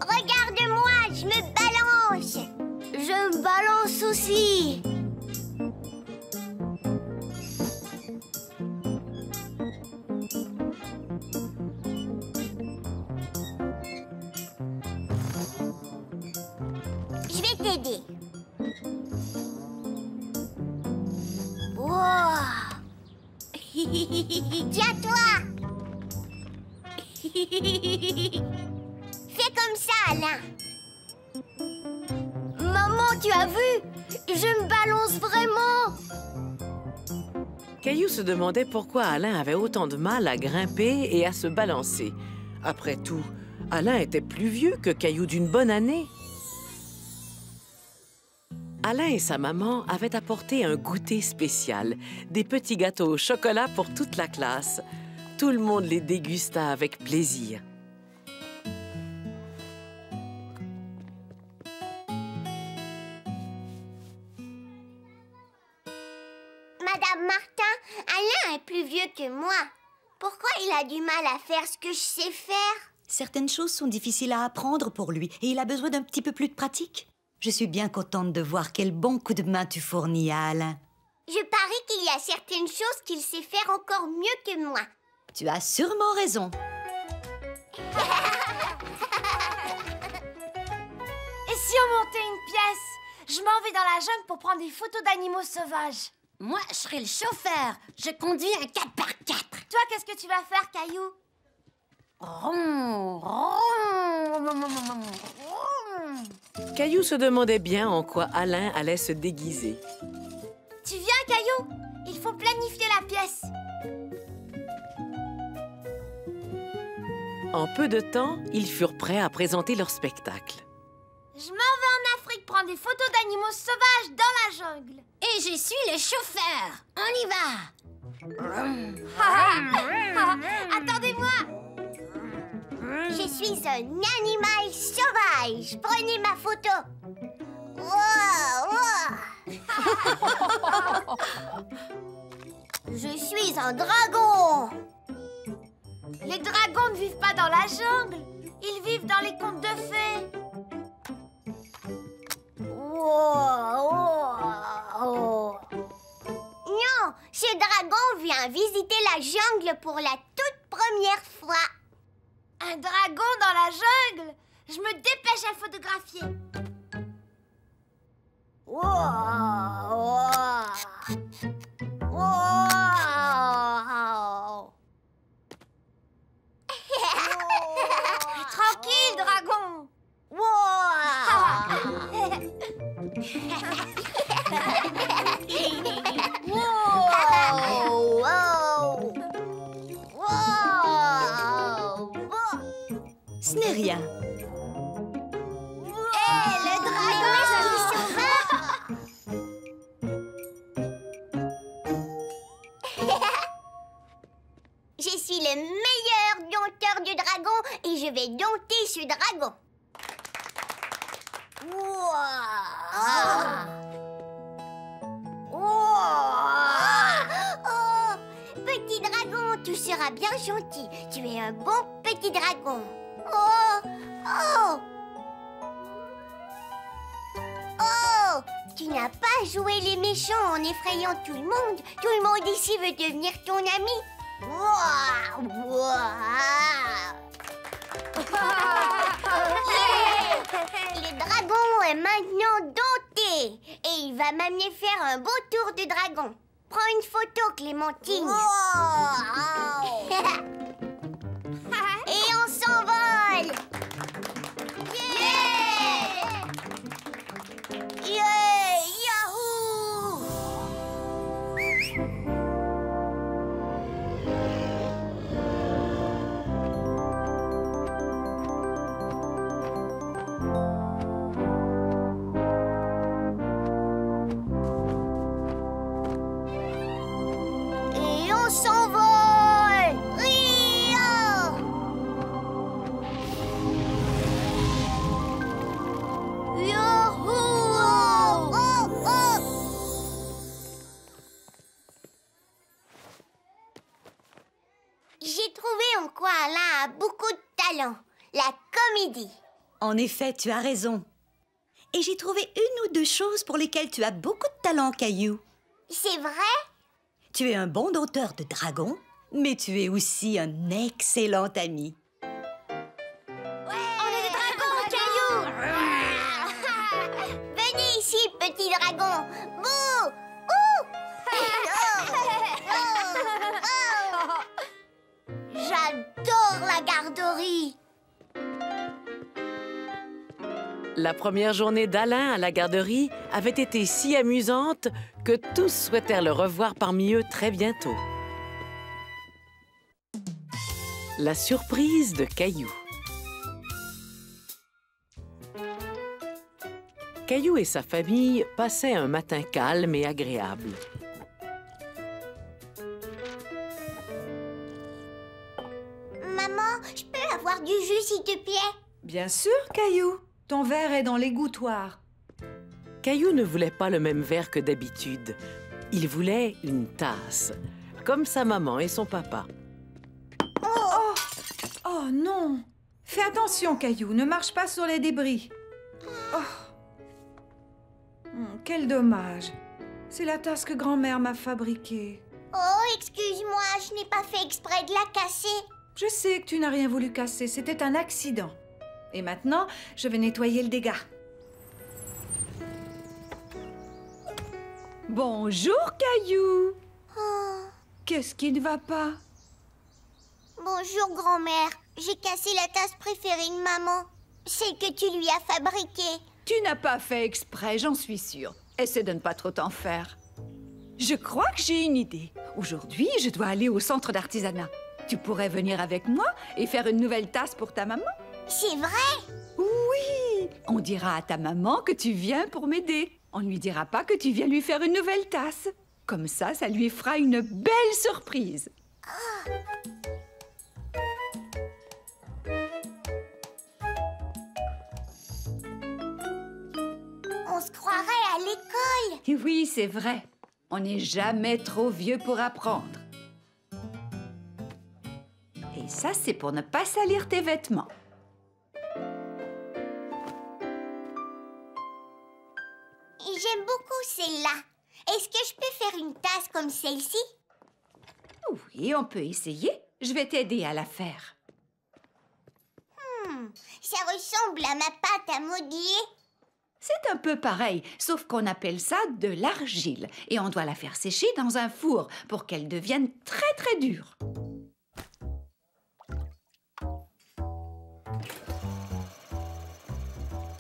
I: Regarde-moi, je me balance. Je me balance aussi. Je vais t'aider. Wow. Tiens-toi. Fais comme ça, Alain. Maman, tu as vu? Je me balance vraiment.
C: Caillou se demandait pourquoi Alain avait autant de mal à grimper et à se balancer. Après tout, Alain était plus vieux que Caillou d'une bonne année. Alain et sa maman avaient apporté un goûter spécial, des petits gâteaux au chocolat pour toute la classe. Tout le monde les dégusta avec plaisir.
I: Madame Martin, Alain est plus vieux que moi. Pourquoi il a du mal à faire ce que je sais faire?
J: Certaines choses sont difficiles à apprendre pour lui et il a besoin d'un petit peu plus de pratique. Je suis bien contente de voir quel bon coup de main tu fournis à Alain.
I: Je parie qu'il y a certaines choses qu'il sait faire encore mieux que moi.
J: Tu as sûrement raison.
K: Et si on montait une pièce? Je m'en vais dans la jungle pour prendre des photos d'animaux sauvages.
L: Moi, je serai le chauffeur. Je conduis un 4x4.
K: Toi, qu'est-ce que tu vas faire, Caillou?
C: Caillou se demandait bien en quoi Alain allait se déguiser.
K: Tu viens, Caillou? Il faut planifier la pièce.
C: En peu de temps, ils furent prêts à présenter leur spectacle.
K: Je m'en vais en Afrique prendre des photos d'animaux sauvages dans la jungle.
L: Et je suis le chauffeur. On y va.
K: Attendez-moi.
I: Je suis un animal sauvage. Prenez ma photo. Wow, wow. Je suis un dragon.
K: Les dragons ne vivent pas dans la jungle. Ils vivent dans les contes de fées.
I: Wow. Non, ce dragon vient visiter la jungle pour la toute première fois.
K: Un dragon dans la jungle? Je me dépêche à le photographier.
I: Wow.
K: Tranquille, dragon.
J: Ce n'est rien.
I: Le dragon Je suis le meilleur dompteur de dragon et je vais dompter ce dragon. Oh, petit dragon, tu seras bien gentil. Tu es un bon petit dragon. Oh, Tu n'as pas joué les méchants en effrayant tout le monde. Tout le monde ici veut devenir ton ami. Wouah, wouah. Le dragon est maintenant dompté et il va m'amener faire un beau tour de dragon. Prends une photo, Clémentine. Et on s'envole. Yeah! Yeah! Yahoo! Et on s'envole! Ria! Yahoo! Oh, oh! J'ai trouvé en quoi Alain a beaucoup de talent. La comédie.
J: En effet, tu as raison. Et j'ai trouvé une ou deux choses pour lesquelles tu as beaucoup de talent, Caillou.
I: C'est vrai?
J: Tu es un bon dompteur de dragons, mais tu es aussi un excellent ami.
I: On est des dragons, Caillou! Venez ici, petit dragon. Bouh! Ouh! J'adore la garderie.
C: La première journée d'Alain à la garderie avait été si amusante que tous souhaitèrent le revoir parmi eux très bientôt. La surprise de Caillou. Caillou et sa famille passaient un matin calme et agréable.
I: Maman, je peux avoir du jus, s'il te plaît?
A: Bien sûr, Caillou. Ton verre est dans l'égouttoir.
C: Caillou ne voulait pas le même verre que d'habitude. Il voulait une tasse, comme sa maman et son papa.
A: Oh! Oh non! Fais attention, Caillou, ne marche pas sur les débris. Oh! Quel dommage. C'est la tasse que grand-mère m'a fabriquée.
I: Oh, excuse-moi, je n'ai pas fait exprès de la casser.
A: Je sais que tu n'as rien voulu casser, c'était un accident. Et maintenant, je vais nettoyer le dégât. Bonjour, Caillou.
I: Oh.
A: Qu'est-ce qui ne va pas?
I: Bonjour, grand-mère. J'ai cassé la tasse préférée de maman. Celle que tu lui as fabriquée.
A: Tu n'as pas fait exprès, j'en suis sûre. Essaie de ne pas trop t'en faire. Je crois que j'ai une idée. Aujourd'hui, je dois aller au centre d'artisanat. Tu pourrais venir avec moi et faire une nouvelle tasse pour ta maman?
I: C'est vrai?
A: Oui! On dira à ta maman que tu viens pour m'aider. On ne lui dira pas que tu viens lui faire une nouvelle tasse. Comme ça lui fera une belle surprise.
I: Oh. On se croirait à l'école.
A: Oui, c'est vrai. On n'est jamais trop vieux pour apprendre. Et ça, c'est pour ne pas salir tes vêtements.
I: J'aime beaucoup celle-là. Est-ce que je peux faire une tasse comme celle-ci?
A: Oui, on peut essayer. Je vais t'aider à la faire.
I: Ça ressemble à ma pâte à modeler.
A: C'est un peu pareil, sauf qu'on appelle ça de l'argile. Et on doit la faire sécher dans un four pour qu'elle devienne très très dure.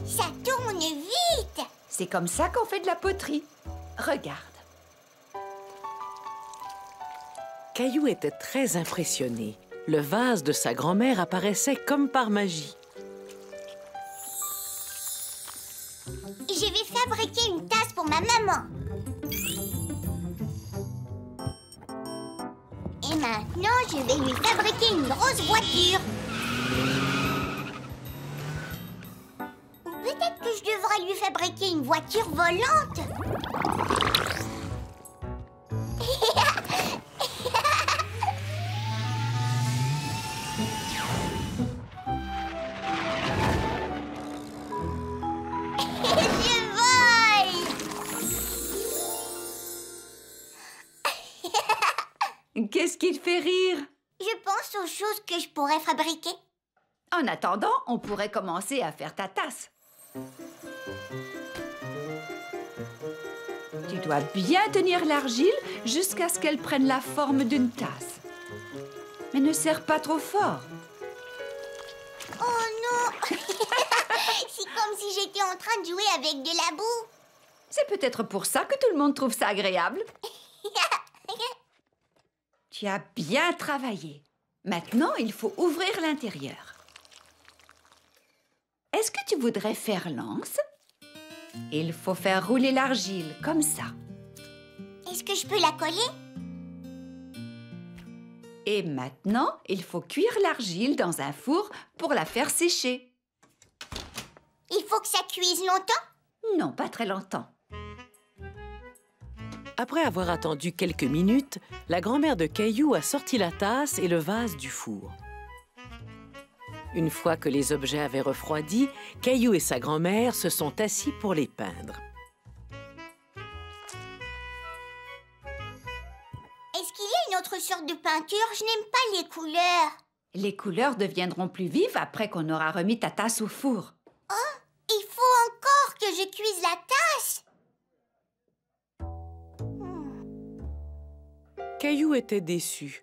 I: Ça tourne vite.
A: C'est comme ça qu'on fait de la poterie. Regarde.
C: Caillou était très impressionné. Le vase de sa grand-mère apparaissait comme par magie.
I: Je vais fabriquer une tasse pour ma maman. Et maintenant, je vais lui fabriquer une grosse voiture. Ou peut-être que je devrais lui fabriquer une voiture volante. Je vole! pense aux choses que je pourrais fabriquer.
M: En attendant, on pourrait commencer à faire ta tasse. Tu dois bien tenir l'argile jusqu'à ce qu'elle prenne la forme d'une tasse. Mais ne serre pas trop fort.
I: Oh non! C'est comme si j'étais en train de jouer avec de la boue.
M: C'est peut-être pour ça que tout le monde trouve ça agréable. Tu as bien travaillé. Maintenant, il faut ouvrir l'intérieur. Est-ce que tu voudrais faire l'anse? Il faut faire rouler l'argile, comme ça.
I: Est-ce que je peux la coller?
M: Et maintenant, il faut cuire l'argile dans un four pour la faire sécher.
I: Il faut que ça cuise longtemps?
M: Non, pas très longtemps.
C: Après avoir attendu quelques minutes, la grand-mère de Caillou a sorti la tasse et le vase du four. Une fois que les objets avaient refroidi, Caillou et sa grand-mère se sont assis pour les peindre.
I: Est-ce qu'il y a une autre sorte de peinture? Je n'aime pas les couleurs.
M: Les couleurs deviendront plus vives après qu'on aura remis ta tasse au four.
I: Oh, il faut encore que je cuise la tasse.
C: Caillou était déçu.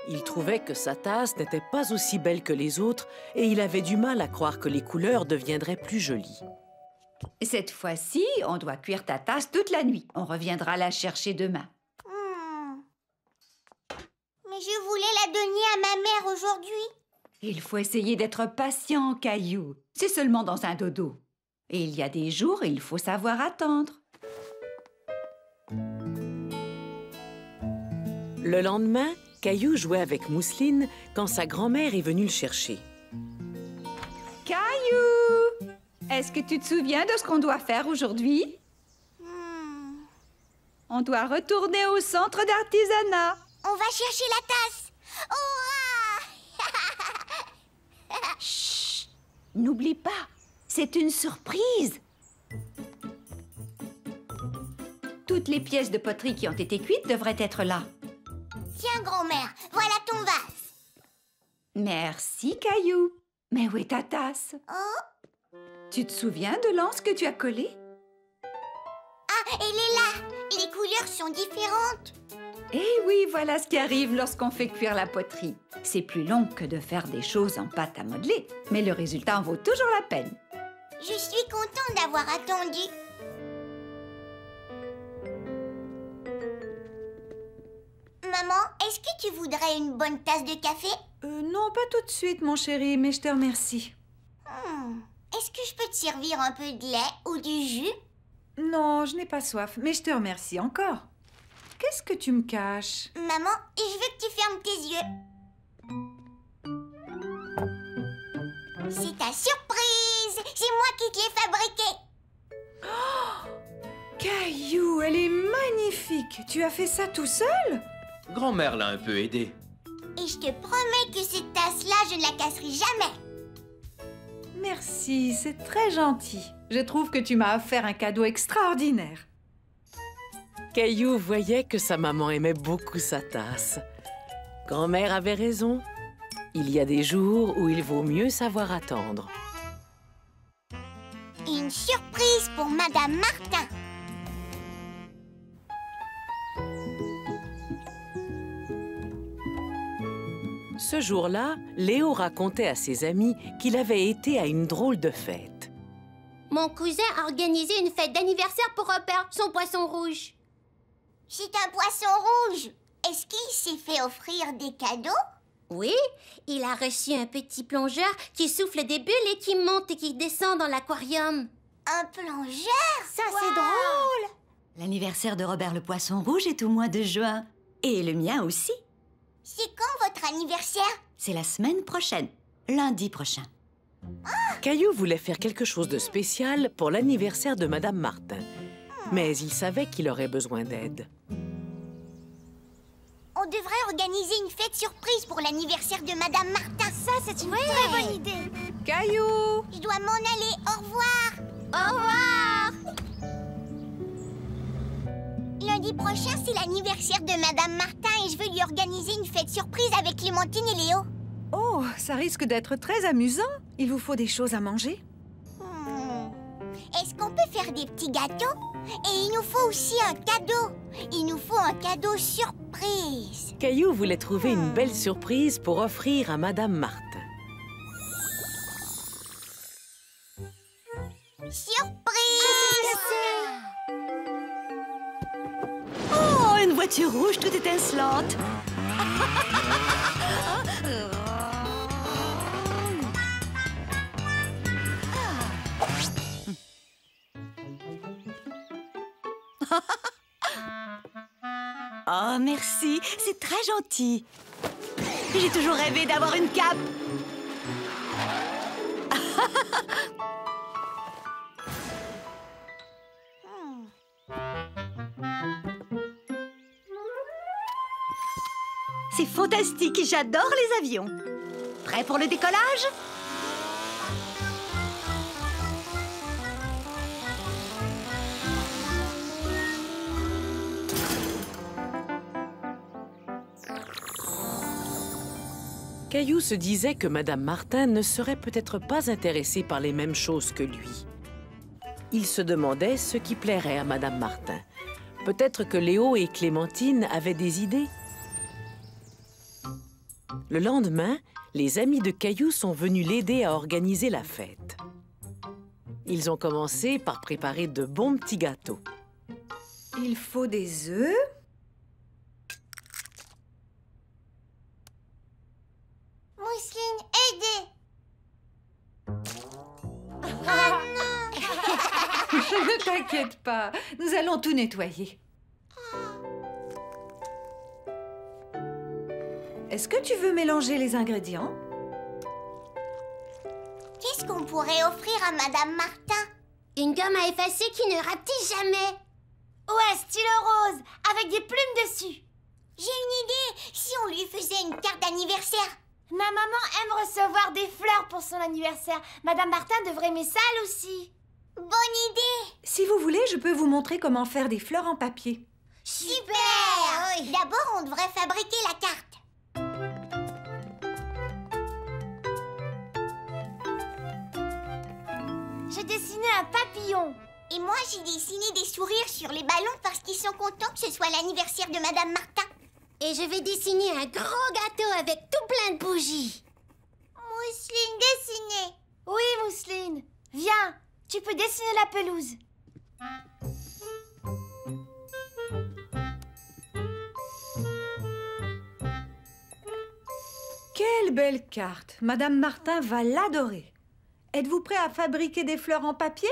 C: Il trouvait que sa tasse n'était pas aussi belle que les autres et il avait du mal à croire que les couleurs deviendraient plus jolies.
M: Cette fois-ci, on doit cuire ta tasse toute la nuit. On reviendra la chercher demain.
I: Mais je voulais la donner à ma mère aujourd'hui.
M: Il faut essayer d'être patient, Caillou. C'est seulement dans un dodo. Et il y a des jours, il faut savoir attendre.
C: Le lendemain, Caillou jouait avec Mousseline quand sa grand-mère est venue le chercher.
M: Caillou! Est-ce que tu te souviens de ce qu'on doit faire aujourd'hui? On doit retourner au centre d'artisanat.
I: On va chercher la tasse.
M: Chut! N'oublie pas, c'est une surprise. Toutes les pièces de poterie qui ont été cuites devraient être là.
I: Tiens, grand-mère, voilà ton vase.
M: Merci, Caillou. Mais où est ta tasse?
I: Oh?
M: Tu te souviens de l'anse que tu as collée?
I: Ah, elle est là. Les couleurs sont différentes.
M: Eh oui, voilà ce qui arrive lorsqu'on fait cuire la poterie. C'est plus long que de faire des choses en pâte à modeler, mais le résultat en vaut toujours la peine.
I: Je suis contente d'avoir attendu. Maman, est-ce que tu voudrais une bonne tasse de café?
A: Non, pas tout de suite, mon chéri, mais je te remercie.
I: Est-ce que je peux te servir un peu de lait ou du jus?
A: Non, je n'ai pas soif, mais je te remercie encore. Qu'est-ce que tu me caches?
I: Maman, je veux que tu fermes tes yeux. C'est ta surprise! C'est moi qui te l'ai fabriquée.
A: Oh! Caillou, elle est magnifique! Tu as fait ça tout seul?
N: Grand-mère l'a un peu aidé.
I: Et je te promets que cette tasse-là, je ne la casserai jamais.
A: Merci, c'est très gentil. Je trouve que tu m'as offert un cadeau extraordinaire.
C: Caillou voyait que sa maman aimait beaucoup sa tasse. Grand-mère avait raison. Il y a des jours où il vaut mieux savoir attendre.
I: Une surprise pour Madame Martin.
C: Ce jour-là, Léo racontait à ses amis qu'il avait été à une drôle de fête.
L: Mon cousin a organisé une fête d'anniversaire pour Hopper, son poisson rouge.
I: C'est un poisson rouge. Est-ce qu'il s'est fait offrir des cadeaux?
L: Oui, il a reçu un petit plongeur qui souffle des bulles et qui monte et qui descend dans l'aquarium.
I: Un plongeur?
L: Ça, c'est drôle!
J: L'anniversaire de Robert le Poisson Rouge est au mois de juin. Et le mien aussi.
I: C'est quand votre anniversaire?
J: C'est la semaine prochaine, lundi prochain.
C: Caillou voulait faire quelque chose de spécial pour l'anniversaire de Madame Martin. Mais il savait qu'il aurait besoin d'aide.
I: On devrait organiser une fête surprise pour l'anniversaire de Madame Martin.
L: Ça, c'est une très bonne idée.
A: Caillou!
I: Je dois m'en aller. Au revoir.
L: Au revoir.
I: Lundi prochain, c'est l'anniversaire de Madame Martin et je veux lui organiser une fête surprise avec Clémentine et Léo.
A: Oh, ça risque d'être très amusant. Il vous faut des choses à manger?
I: Est-ce qu'on peut faire des petits gâteaux? Et il nous faut aussi un cadeau. Il nous faut un cadeau surprise.
C: Caillou voulait trouver une belle surprise pour offrir à Madame Martin.
I: Surprise!
J: Oh, une voiture rouge toute étincelante. Oh, merci, c'est très gentil. J'ai toujours rêvé d'avoir une cape. C'est fantastique, j'adore les avions. Prêt pour le décollage?
C: Caillou se disait que Madame Martin ne serait peut-être pas intéressée par les mêmes choses que lui. Il se demandait ce qui plairait à Madame Martin. Peut-être que Léo et Clémentine avaient des idées. Le lendemain, les amis de Caillou sont venus l'aider à organiser la fête. Ils ont commencé par préparer de bons petits gâteaux.
A: Il faut des œufs.
I: Mousseline, aidez! Ah non!
A: Ne t'inquiète pas, nous allons tout nettoyer. Est-ce que tu veux mélanger les ingrédients?
I: Qu'est-ce qu'on pourrait offrir à Madame Martin?
L: Une gomme à effacer qui ne rapetisse jamais.
K: Ouais, stylo rose, avec des plumes dessus.
I: J'ai une idée, si on lui faisait une carte d'anniversaire.
K: Ma maman aime recevoir des fleurs pour son anniversaire. Madame Martin devrait aimer ça, elle aussi.
I: Bonne idée!
A: Si vous voulez, je peux vous montrer comment faire des fleurs en papier.
I: Super! Oui. D'abord, on devrait fabriquer la carte.
K: J'ai dessiné un papillon.
I: Et moi, j'ai dessiné des sourires sur les ballons parce qu'ils sont contents que ce soit l'anniversaire de Madame Martin.
L: Et je vais dessiner un gros gâteau avec tout plein de bougies.
I: Mousseline, dessinez.
K: Oui, Mousseline. Viens, tu peux dessiner la pelouse.
A: Quelle belle carte! Madame Martin va l'adorer. Êtes-vous prêt à fabriquer des fleurs en papier?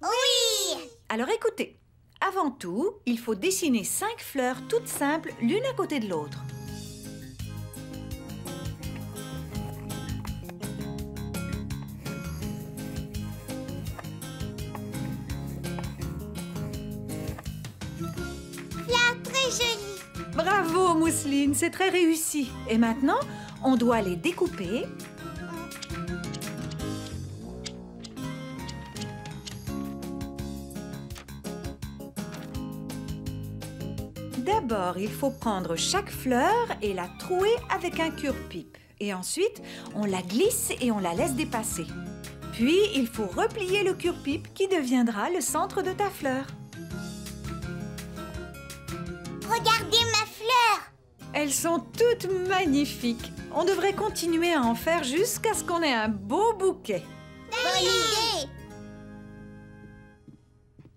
I: Oui!
A: Alors écoutez, avant tout, il faut dessiner 5 fleurs toutes simples l'une à côté de l'autre.
I: Fleurs très jolies.
A: Bravo, Mousseline, c'est très réussi. Et maintenant, on doit les découper. D'abord, il faut prendre chaque fleur et la trouer avec un cure-pipe. Et ensuite, on la glisse et on la laisse dépasser. Puis, il faut replier le cure-pipe qui deviendra le centre de ta fleur.
I: Regardez ma fleur!
A: Elles sont toutes magnifiques. On devrait continuer à en faire jusqu'à ce qu'on ait un beau bouquet.
I: Bonne idée!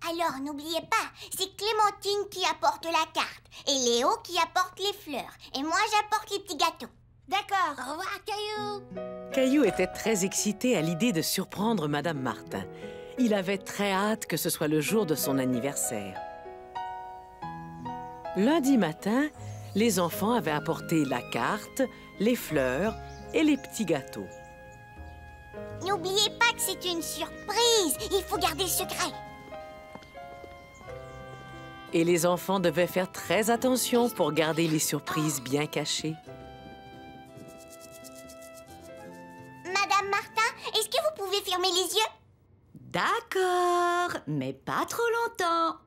I: Alors, n'oubliez pas, c'est Clémentine qui apporte la carte et Léo qui apporte les fleurs. Et moi, j'apporte les petits gâteaux.
K: D'accord.
L: Au revoir, Caillou.
C: Caillou était très excité à l'idée de surprendre Madame Martin. Il avait très hâte que ce soit le jour de son anniversaire. Lundi matin, les enfants avaient apporté la carte, les fleurs et les petits gâteaux.
I: N'oubliez pas que c'est une surprise. Il faut garder le secret.
C: Et les enfants devaient faire très attention pour garder les surprises bien cachées.
I: Madame Martin, est-ce que vous pouvez fermer les yeux?
J: D'accord, mais pas trop longtemps.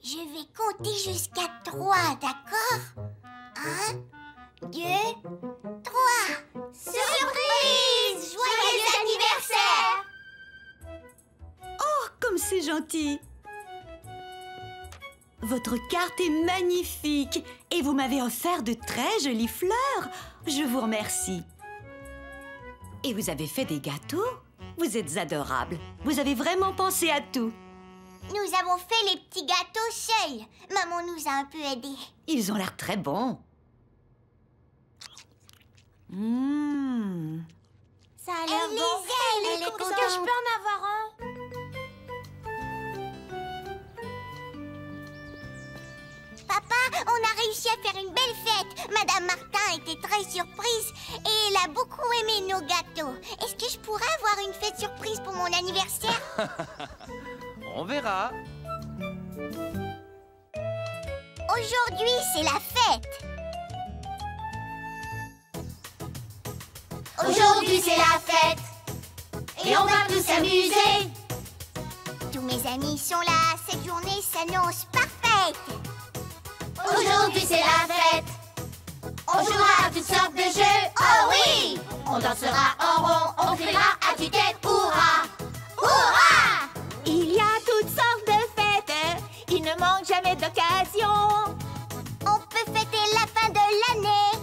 I: Je vais compter jusqu'à 3, d'accord? 1, 2, 3. Surprise! Joyeux anniversaire!
J: Oh, comme c'est gentil! Votre carte est magnifique et vous m'avez offert de très jolies fleurs. Je vous remercie. Et vous avez fait des gâteaux? Vous êtes adorables. Vous avez vraiment pensé à tout.
I: Nous avons fait les petits gâteaux seuls. Maman nous a un peu aidés.
J: Ils ont l'air très bons.
K: Ça a l'air bon.
I: Elle est
K: Est-ce
I: contente.
K: que je peux en avoir un?
I: Papa, on a réussi à faire une belle fête. Madame Martin était très surprise et elle a beaucoup aimé nos gâteaux. Est-ce que je pourrais avoir une fête surprise pour mon anniversaire?
N: On verra.
I: Aujourd'hui, c'est la fête.
K: Aujourd'hui, c'est la fête. Et on va tous s'amuser.
I: Tous mes amis sont là. Cette journée s'annonce parfaite.
K: Aujourd'hui, c'est la fête. On jouera à toutes sortes de jeux. Oh oui! On dansera en rond, on criera à tue-tête. Hurrah! Hurrah!
O: Il y a toutes sortes de fêtes. Il ne manque jamais d'occasion.
I: On peut fêter la fin de l'année.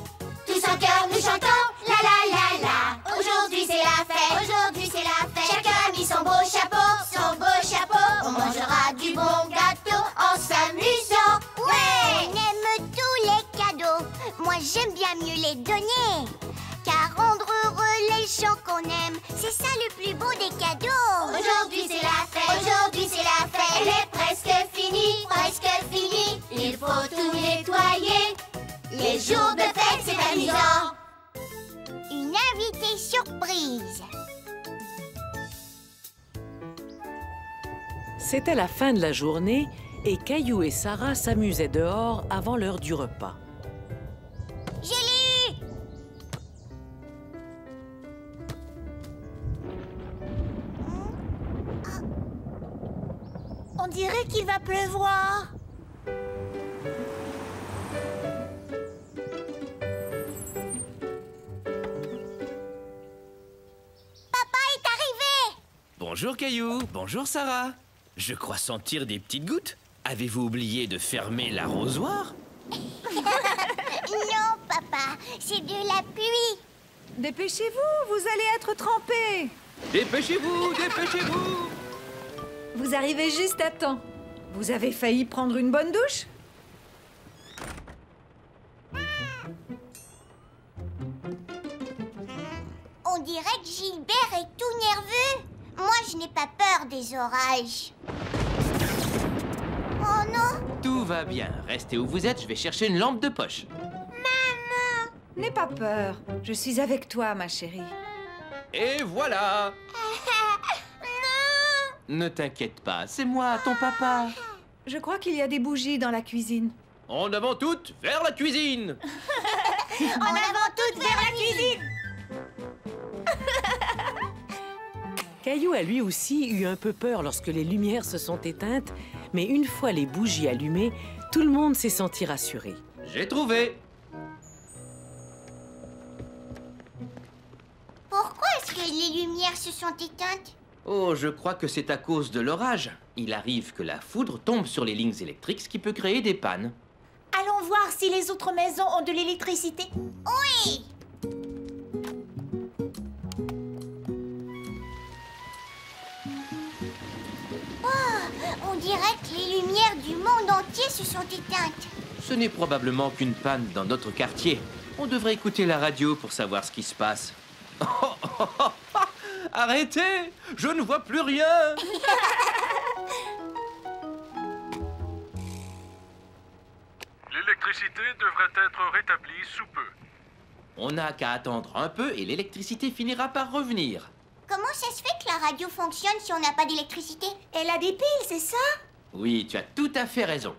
K: Tous en cœur, nous chantons la la la la. Aujourd'hui, c'est la fête. Aujourd'hui, c'est la fête. Chacun a mis son beau chapeau. Son beau chapeau. On mangera du bon gâteau en s'amusant.
I: Ouais! On aime tous les cadeaux. Moi, j'aime bien mieux les donner. Car rendre heureux les gens qu'on aime, c'est ça le plus beau des cadeaux.
K: Aujourd'hui, c'est la fête. Aujourd'hui, c'est la fête. Elle est presque finie. Presque finie. Il faut tout nettoyer. Les jours de fête, c'est amusant.
I: Une invitée surprise.
C: C'était la fin de la journée et Caillou et Sarah s'amusaient dehors avant l'heure du repas.
I: Je l'ai eu!
O: On dirait qu'il va pleuvoir.
I: Papa est arrivé!
N: Bonjour Caillou, bonjour Sarah. Je crois sentir des petites gouttes. Avez-vous oublié de fermer l'arrosoir?
I: Non, papa, c'est de la pluie.
A: Dépêchez-vous, vous allez être trempés.
N: Dépêchez-vous, dépêchez-vous!
A: Vous arrivez juste à temps. Vous avez failli prendre une bonne douche?
I: On dirait que Gilbert est tout nerveux. Moi, je n'ai pas peur des orages. Oh non!
N: Tout va bien. Restez où vous êtes, je vais chercher une lampe de poche.
I: Maman!
A: N'aie pas peur. Je suis avec toi, ma chérie.
N: Et voilà!
I: Non!
N: Ne t'inquiète pas, c'est moi, ton papa.
A: Je crois qu'il y a des bougies dans la cuisine.
N: En avant toutes, vers la cuisine!
O: En avant toutes vers la cuisine.
C: Caillou a lui aussi eu un peu peur lorsque les lumières se sont éteintes, mais une fois les bougies allumées, tout le monde s'est senti rassuré.
N: J'ai trouvé!
I: Pourquoi est-ce que les lumières se sont éteintes?
N: Oh, je crois que c'est à cause de l'orage. Il arrive que la foudre tombe sur les lignes électriques, ce qui peut créer des pannes.
O: Allons voir si les autres maisons ont de l'électricité.
I: Oui! Oh, on dirait que les lumières du monde entier se sont éteintes.
N: Ce n'est probablement qu'une panne dans notre quartier. On devrait écouter la radio pour savoir ce qui se passe. Arrêtez! Je ne vois plus rien!
E: L'électricité devrait être rétablie sous peu.
N: On n'a qu'à attendre un peu et l'électricité finira par revenir.
I: Comment ça se fait que la radio fonctionne si on n'a pas d'électricité?
O: Elle a des piles, c'est ça?
N: Oui, tu as tout à fait raison.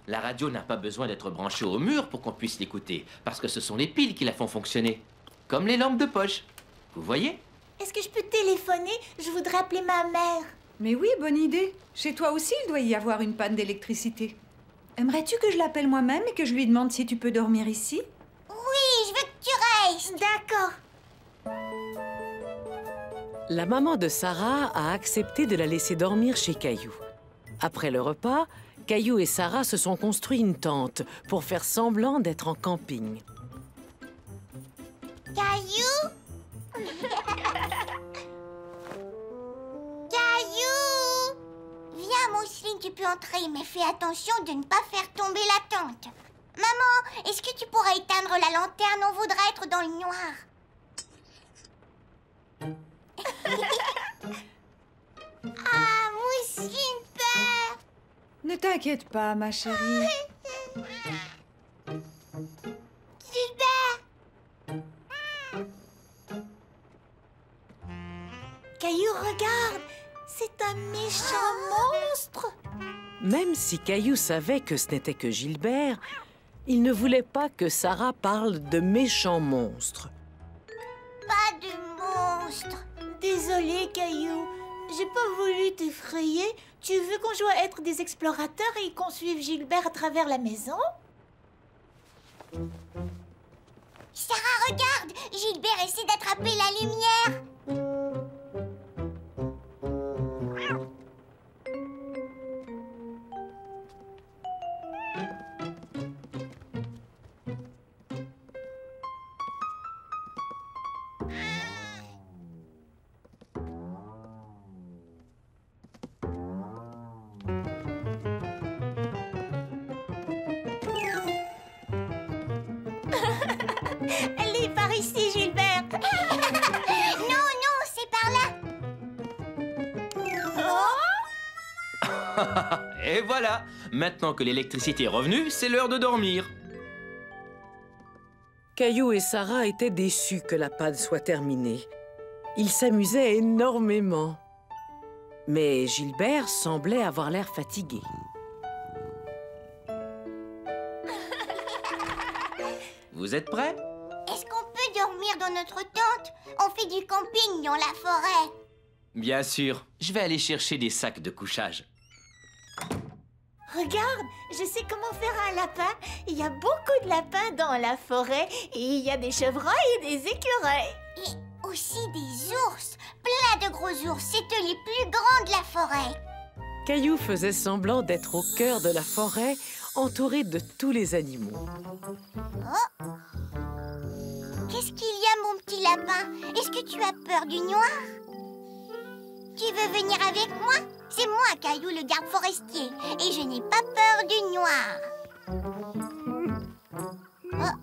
N: La radio n'a pas besoin d'être branchée au mur pour qu'on puisse l'écouter, parce que ce sont les piles qui la font fonctionner. Comme les lampes de poche. Vous voyez?
O: Est-ce que je peux téléphoner? Je voudrais appeler ma mère.
A: Mais oui, bonne idée. Chez toi aussi, il doit y avoir une panne d'électricité. Aimerais-tu que je l'appelle moi-même et que je lui demande si tu peux dormir ici?
I: Oui, je veux que tu restes.
B: D'accord.
C: La maman de Sarah a accepté de la laisser dormir chez Caillou. Après le repas, Caillou et Sarah se sont construit une tente pour faire semblant d'être en camping.
I: Caillou? Caillou! Viens, Mousseline, tu peux entrer, mais fais attention de ne pas faire tomber la tente. Maman, est-ce que tu pourrais éteindre la lanterne? On voudrait être dans le noir. Ah, Mousseline peur!
A: Ne t'inquiète pas, ma chérie.
I: Gilbert!
O: Caillou, regarde! C'est un méchant monstre!
C: Même si Caillou savait que ce n'était que Gilbert, il ne voulait pas que Sarah parle de méchants monstres.
I: Pas de monstre!
O: Désolée, Caillou. J'ai pas voulu t'effrayer. Tu veux qu'on joue à être des explorateurs et qu'on suive Gilbert à travers la maison?
I: Sarah, regarde! Gilbert essaie d'attraper la lumière!
O: Elle est par ici, Gilbert.
I: Non, non, c'est par là.
N: Et voilà. Maintenant que l'électricité est revenue, c'est l'heure de dormir.
C: Caillou et Sarah étaient déçus que la panne soit terminée. Ils s'amusaient énormément. Mais Gilbert semblait avoir l'air fatigué.
N: Vous êtes prêts?
I: Est-ce qu'on peut dormir dans notre tente? On fait du camping dans la forêt.
N: Bien sûr. Je vais aller chercher des sacs de couchage.
O: Regarde, je sais comment faire un lapin. Il y a beaucoup de lapins dans la forêt. Et il y a des chevreuils et des écureuils.
I: Et aussi des ours. Plein de gros ours. C'est eux les plus grands de la forêt.
C: Caillou faisait semblant d'être au cœur de la forêt, entouré de tous les animaux.
I: Oh! Qu'est-ce qu'il y a, mon petit lapin? Est-ce que tu as peur du noir? Tu veux venir avec moi? C'est moi, Caillou, le garde forestier. Et je n'ai pas peur du noir. Oh.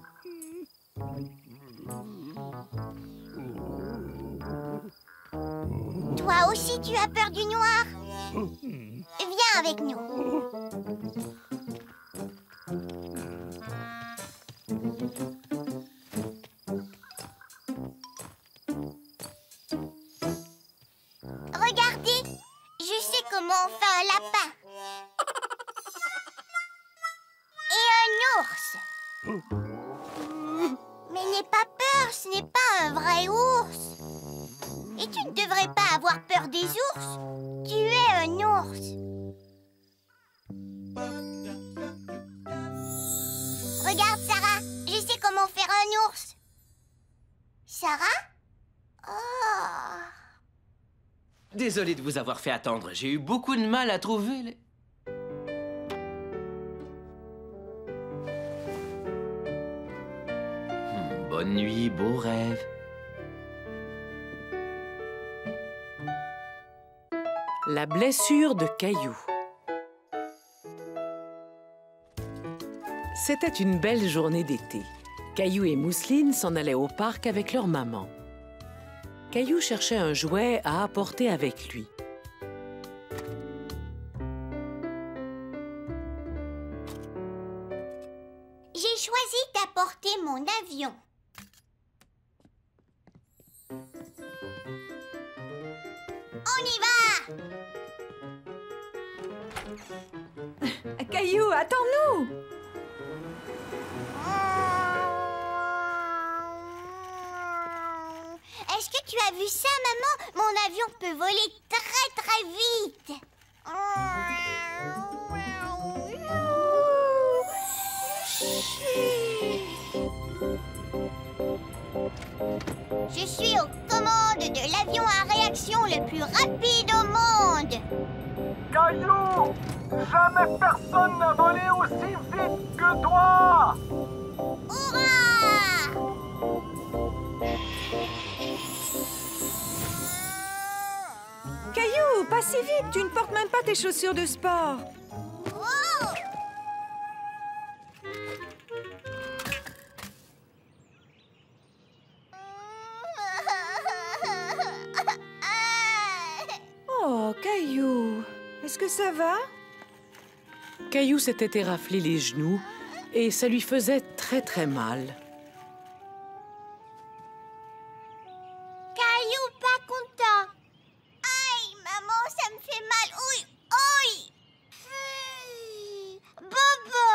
I: Toi aussi, tu as peur du noir? Viens avec nous. Regardez, je sais comment on fait un lapin. Et un ours. Mais n'aie pas peur, ce n'est pas un vrai ours. Et tu ne devrais pas avoir peur des ours. Tu es un ours. Regarde, Sarah, je sais comment faire un ours. Sarah? Oh.
N: Désolé de vous avoir fait attendre. J'ai eu beaucoup de mal à trouver les... Bonne nuit, beau rêve.
C: La blessure de Caillou. C'était une belle journée d'été. Caillou et Mousseline s'en allaient au parc avec leur maman. Caillou cherchait un jouet à apporter avec lui.
I: J'ai choisi d'apporter mon avion. On y va!
A: Caillou, attends-nous!
I: est-ce que tu as vu ça, maman? Mon avion peut voler très très vite. Je suis aux commandes de l'avion à réaction le plus rapide au monde.
P: Caillou, jamais personne n'a volé aussi vite que toi.
I: Hurrah!
A: Caillou, pas si vite, tu ne portes même pas tes chaussures de sport.
I: Oh!
A: Oh, Caillou, est-ce que ça va?
C: Caillou s'était éraflé les genoux et ça lui faisait très très mal.
I: Caillou, pas content. Aïe, maman, ça me fait mal. Ouïe, ouïe. Bobo.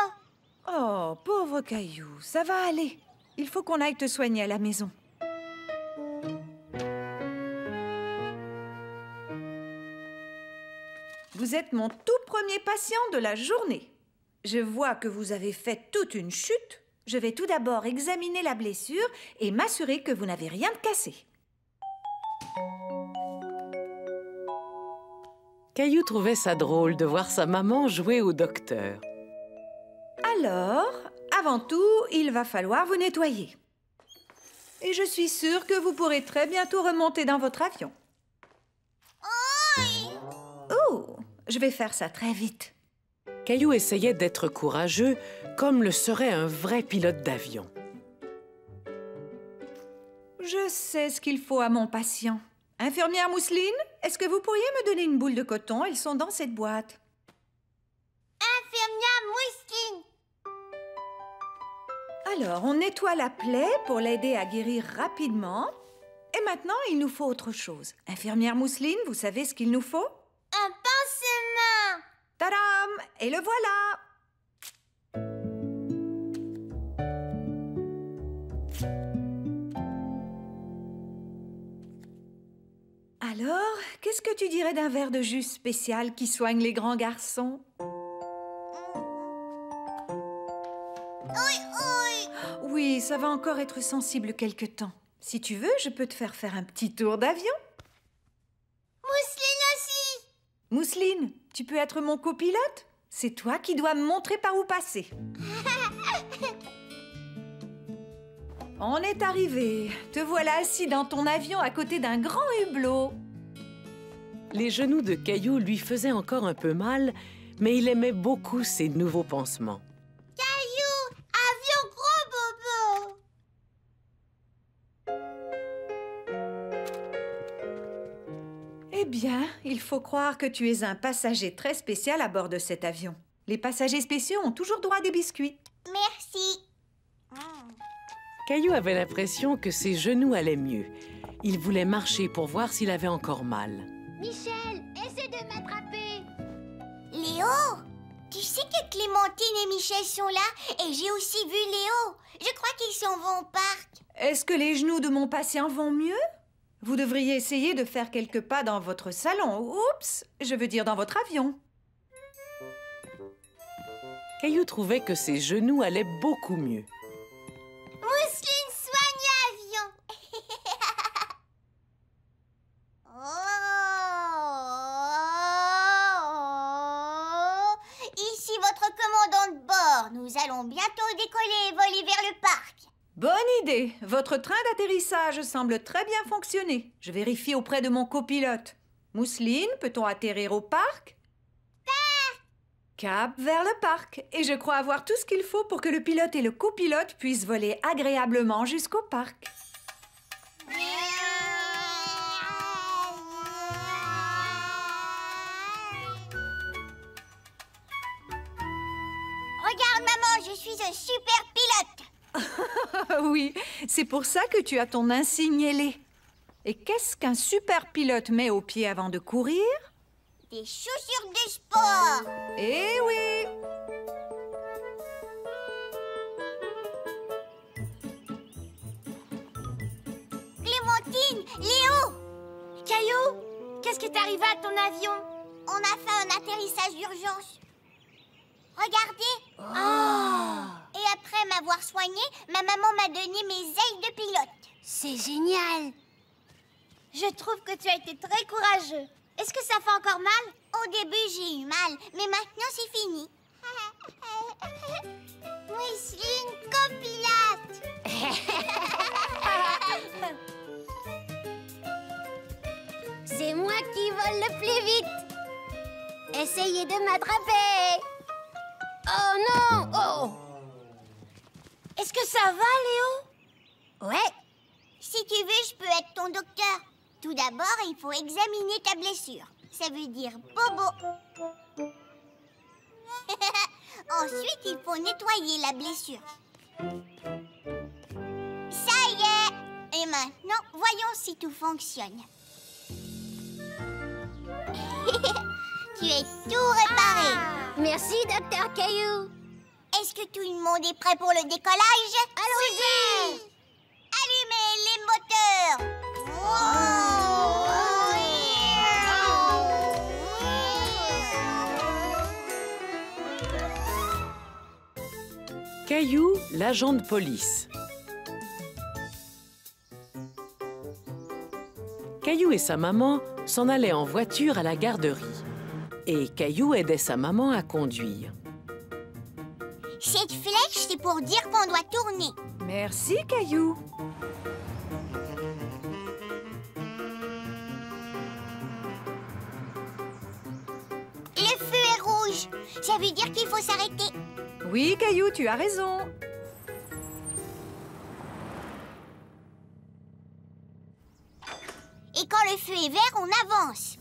A: Oh, pauvre Caillou, ça va aller. Il faut qu'on aille te soigner à la maison. Vous êtes mon tout premier patient de la journée. Je vois que vous avez fait toute une chute. Je vais tout d'abord examiner la blessure et m'assurer que vous n'avez rien de cassé.
C: Caillou trouvait ça drôle de voir sa maman jouer au docteur.
A: Alors, avant tout, il va falloir vous nettoyer. Et je suis sûre que vous pourrez très bientôt remonter dans votre avion. Oh, je vais faire ça très vite.
C: Caillou essayait d'être courageux, comme le serait un vrai pilote d'avion.
A: Je sais ce qu'il faut à mon patient. Infirmière Mousseline, est-ce que vous pourriez me donner une boule de coton? Elles sont dans cette boîte.
I: Infirmière Mousseline.
A: Alors, on nettoie la plaie pour l'aider à guérir rapidement. Et maintenant, il nous faut autre chose. Infirmière Mousseline, vous savez ce qu'il nous faut?
I: Un pansement.
A: Tadam! Et le voilà! Alors, qu'est-ce que tu dirais d'un verre de jus spécial qui soigne les grands garçons? Oui, ça va encore être sensible quelque temps. Si tu veux, je peux te faire un petit tour d'avion.
I: Mousseline aussi.
A: Mousseline, tu peux être mon copilote? C'est toi qui dois me montrer par où passer. On est arrivé. Te voilà assis dans ton avion à côté d'un grand hublot.
C: Les genoux de Caillou lui faisaient encore un peu mal, mais il aimait beaucoup ses nouveaux pansements.
I: Caillou, avion gros bobo.
A: Eh bien, il faut croire que tu es un passager très spécial à bord de cet avion. Les passagers spéciaux ont toujours droit à des biscuits.
I: Merci.
C: Caillou avait l'impression que ses genoux allaient mieux. Il voulait marcher pour voir s'il avait encore mal.
K: Michel, essaie de m'attraper.
I: Léo, tu sais que Clémentine et Michel sont là et j'ai aussi vu Léo. Je crois qu'ils s'en vont au parc.
A: Est-ce que les genoux de mon patient vont mieux? Vous devriez essayer de faire quelques pas dans votre salon. Oups, je veux dire dans votre avion.
C: Caillou trouvait que ses genoux allaient beaucoup mieux.
I: Mousseline soigne l'avion. Ici votre commandant de bord. Nous allons bientôt décoller et voler vers le parc.
A: Bonne idée. Votre train d'atterrissage semble très bien fonctionner. Je vérifie auprès de mon copilote. Mousseline, peut-on atterrir au parc? Cap vers le parc. Et je crois avoir tout ce qu'il faut pour que le pilote et le copilote puissent voler agréablement jusqu'au parc.
I: Regarde, maman, je suis un super pilote.
A: Oui, c'est pour ça que tu as ton insigne ailé. Et qu'est-ce qu'un super pilote met au pied avant de courir?
I: Des chaussures de sport.
A: Eh oui!
I: Clémentine, Caillou, qu'est-ce qui t'est arrivé à ton avion? On a fait un atterrissage d'urgence. Regardez. Et après m'avoir soigné, ma maman m'a donné mes ailes de pilote.
L: C'est génial.
I: Je trouve que tu as été très courageux. Est-ce que ça fait encore mal? Au début, j'ai eu mal, mais maintenant, c'est fini. Mousseline copilote.
L: C'est moi qui vole le plus vite. Essayez de m'attraper. Oh non! Oh!
I: Est-ce que ça va, Léo?
L: Ouais.
I: Si tu veux, je peux être ton docteur. Tout d'abord, il faut examiner ta blessure. Ça veut dire bobo. Ensuite, il faut nettoyer la blessure. Ça y est! Et maintenant, voyons si tout fonctionne. Tu es tout réparé.
L: Merci, Docteur Caillou.
I: Est-ce que tout le monde est prêt pour le décollage?
L: Allons-y!
I: Allumez les moteurs.
C: Caillou, l'agent de police. Caillou et sa maman s'en allaient en voiture à la garderie. Et Caillou aidait sa maman à conduire.
I: Cette flèche, c'est pour dire qu'on doit tourner.
A: Merci, Caillou.
I: Le feu est rouge. Ça veut dire qu'il faut s'arrêter.
A: Oui, Caillou, tu as raison.
I: Et quand le feu est vert, on avance.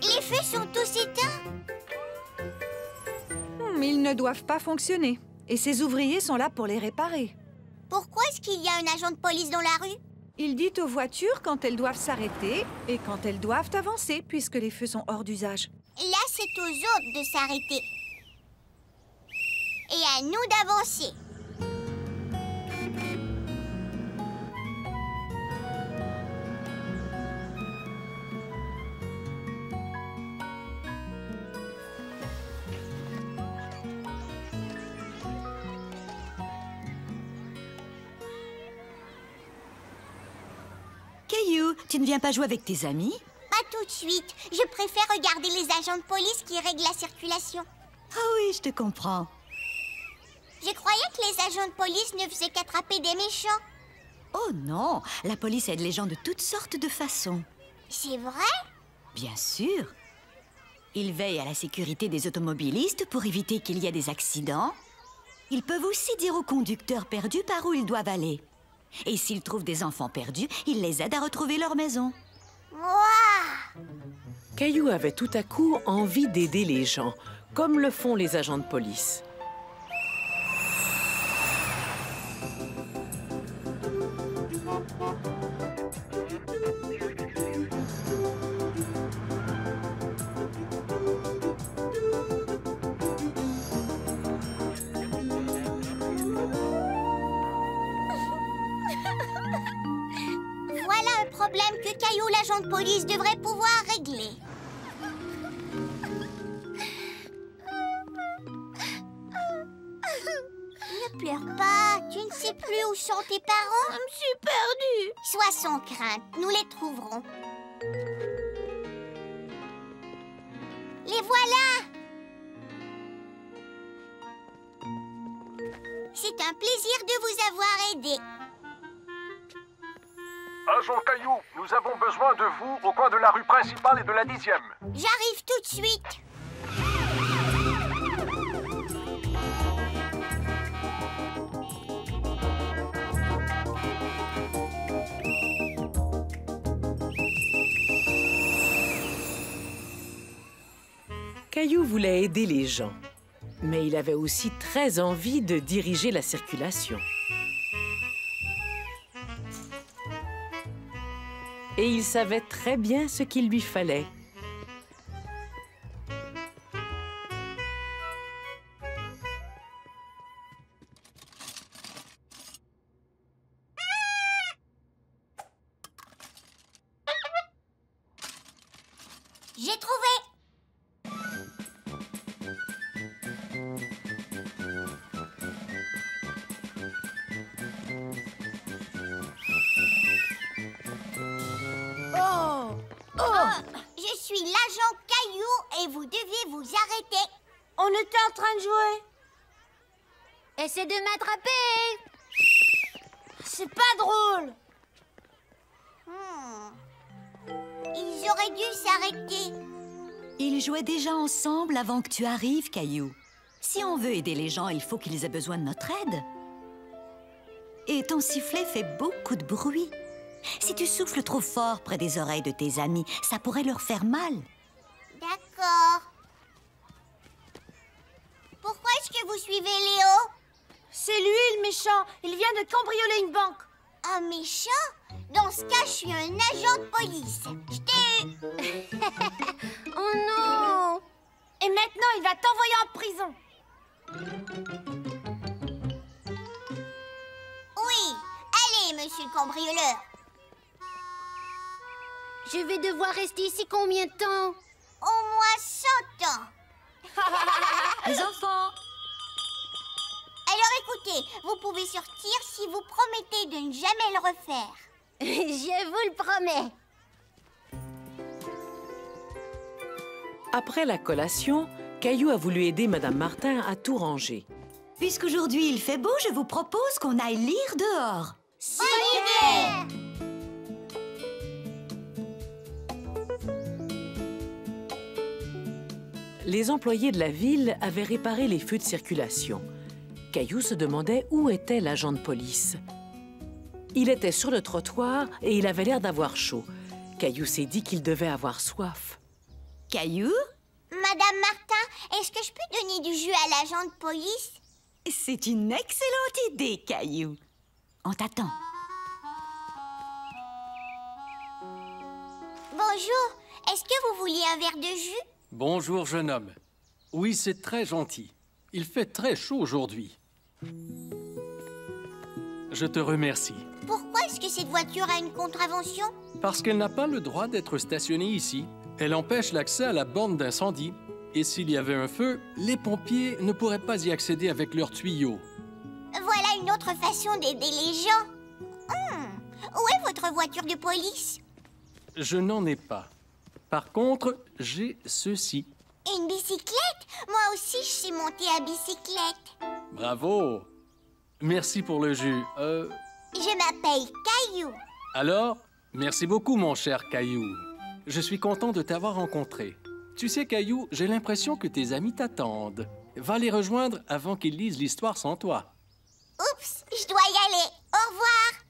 I: Les feux sont tous éteints.
A: Ils ne doivent pas fonctionner. Et ces ouvriers sont là pour les réparer.
I: Pourquoi est-ce qu'il y a un agent de police dans la rue?
A: Il dit aux voitures quand elles doivent s'arrêter et quand elles doivent avancer, puisque les feux sont hors d'usage.
I: Là, c'est aux autres de s'arrêter. Et à nous d'avancer.
J: Caillou, tu ne viens pas jouer avec tes amis?
I: Pas tout de suite. Je préfère regarder les agents de police qui règlent la circulation.
J: Ah oui, je te comprends.
I: Je croyais que les agents de police ne faisaient qu'attraper des méchants.
J: Oh non, la police aide les gens de toutes sortes de façons.
I: C'est vrai?
J: Bien sûr. Ils veillent à la sécurité des automobilistes pour éviter qu'il y ait des accidents. Ils peuvent aussi dire aux conducteurs perdus par où ils doivent aller. Et s'ils trouvent des enfants perdus, ils les aident à retrouver leur maison.
I: Wow!
C: Caillou avait tout à coup envie d'aider les gens, comme le font les agents de police.
I: Voilà un problème que Caillou, l'agent de police, devrait pouvoir régler. Ne pleure pas, tu ne sais plus où sont tes parents. Je suis perdue. Sois sans crainte, nous les trouverons. Les voilà. C'est un plaisir de vous avoir aidé.
P: Agent Caillou, nous avons besoin de vous au coin de la rue principale et de la 10e.
I: J'arrive tout de suite.
C: Caillou voulait aider les gens, mais il avait aussi très envie de diriger la circulation. Et il savait très bien ce qu'il lui fallait.
I: J'ai trouvé. Je suis l'agent Caillou et vous deviez vous arrêter.
O: On était en train de jouer.
L: Essaie de m'attraper.
O: C'est pas drôle.
I: Ils auraient dû s'arrêter.
J: Ils jouaient déjà ensemble avant que tu arrives, Caillou. Si on veut aider les gens, il faut qu'ils aient besoin de notre aide. Et ton sifflet fait beaucoup de bruit. Si tu souffles trop fort près des oreilles de tes amis, ça pourrait leur faire mal.
I: D'accord. Pourquoi est-ce que vous suivez Léo?
O: C'est lui le méchant. Il vient de cambrioler une banque.
I: Un méchant? Dans ce cas, je suis un agent de police. Je t'ai eu.
L: Oh non!
O: Et maintenant, il va t'envoyer en prison.
I: Oui. Allez, monsieur le cambrioleur.
L: Je vais devoir rester ici combien de temps?
I: Au moins 100 ans.
J: Les enfants!
I: Alors écoutez, vous pouvez sortir si vous promettez de ne jamais le refaire.
L: Je vous le promets.
C: Après la collation, Caillou a voulu aider Madame Martin à tout ranger.
J: Puisqu'aujourd'hui il fait beau, je vous propose qu'on aille lire dehors.
I: Bonne idée!
C: Les employés de la ville avaient réparé les feux de circulation. Caillou se demandait où était l'agent de police. Il était sur le trottoir et il avait l'air d'avoir chaud. Caillou s'est dit qu'il devait avoir soif.
J: Caillou?
I: Madame Martin, est-ce que je peux donner du jus à l'agent de police?
J: C'est une excellente idée, Caillou. On t'attend.
I: Bonjour, est-ce que vous vouliez un verre de jus?
E: Bonjour, jeune homme. Oui, c'est très gentil. Il fait très chaud aujourd'hui. Je te remercie.
I: Pourquoi est-ce que cette voiture a une contravention?
E: Parce qu'elle n'a pas le droit d'être stationnée ici. Elle empêche l'accès à la borne d'incendie. Et s'il y avait un feu, les pompiers ne pourraient pas y accéder avec leurs tuyaux.
I: Voilà une autre façon d'aider les gens. Où est votre voiture de police?
E: Je n'en ai pas. Par contre, j'ai ceci.
I: Une bicyclette? Moi aussi, je sais monter à bicyclette.
E: Bravo! Merci pour le jus.
I: Je m'appelle Caillou.
E: Alors, merci beaucoup, mon cher Caillou. Je suis content de t'avoir rencontré. Tu sais, Caillou, j'ai l'impression que tes amis t'attendent. Va les rejoindre avant qu'ils lisent l'histoire sans toi.
I: Oups, je dois y aller. Au revoir.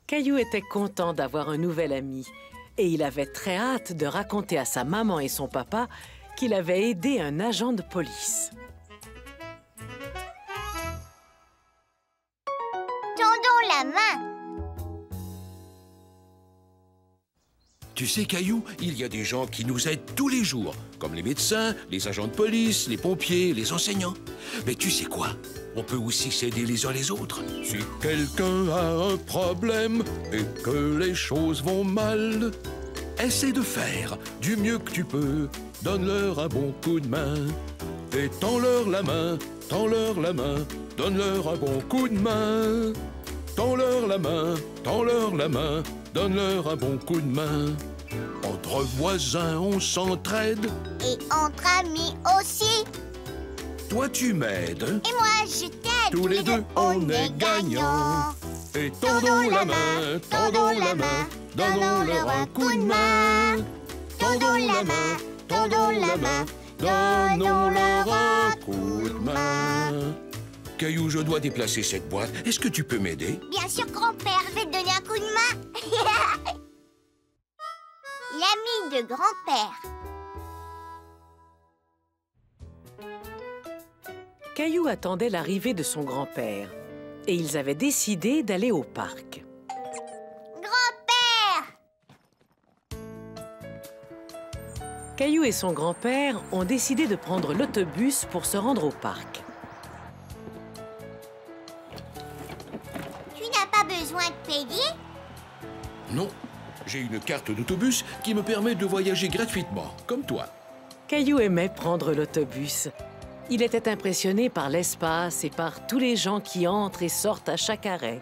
C: Caillou était content d'avoir un nouvel ami. Et il avait très hâte de raconter à sa maman et son papa qu'il avait aidé un agent de police.
I: Tendons la main.
F: Tu sais, Caillou, il y a des gens qui nous aident tous les jours, comme les médecins, les agents de police, les pompiers, les enseignants. Mais tu sais quoi? On peut aussi s'aider les uns les autres. Si quelqu'un a un problème et que les choses vont mal, essaie de faire du mieux que tu peux. Donne-leur un bon coup de main. Et tends-leur la main, tends-leur la main. Donne-leur un bon coup de main. Tends-leur la main, tends-leur la main. Donne-leur un bon coup de main. Entre voisins, on s'entraide.
I: Et entre amis aussi.
F: Toi, tu m'aides.
I: Et moi, je t'aide.
F: Tous les deux, on est gagnants. Et tendons la main, tendons la main. Donnons-leur un coup de main. Tendons la main, tendons la main. Donnons-leur un coup de main. Caillou, je dois déplacer cette boîte. Est-ce que tu peux m'aider?
I: Bien sûr, grand-père, je vais te donner un coup de main. L'ami de grand-père.
C: Caillou attendait l'arrivée de son grand-père. Et ils avaient décidé d'aller au parc.
I: Grand-père!
C: Caillou et son grand-père ont décidé de prendre l'autobus pour se rendre au parc.
I: Tu n'as pas besoin de payer?
F: Non, J'ai une carte d'autobus qui me permet de voyager gratuitement, comme toi.
C: Caillou aimait prendre l'autobus. Il était impressionné par l'espace et par tous les gens qui entrent et sortent à chaque arrêt.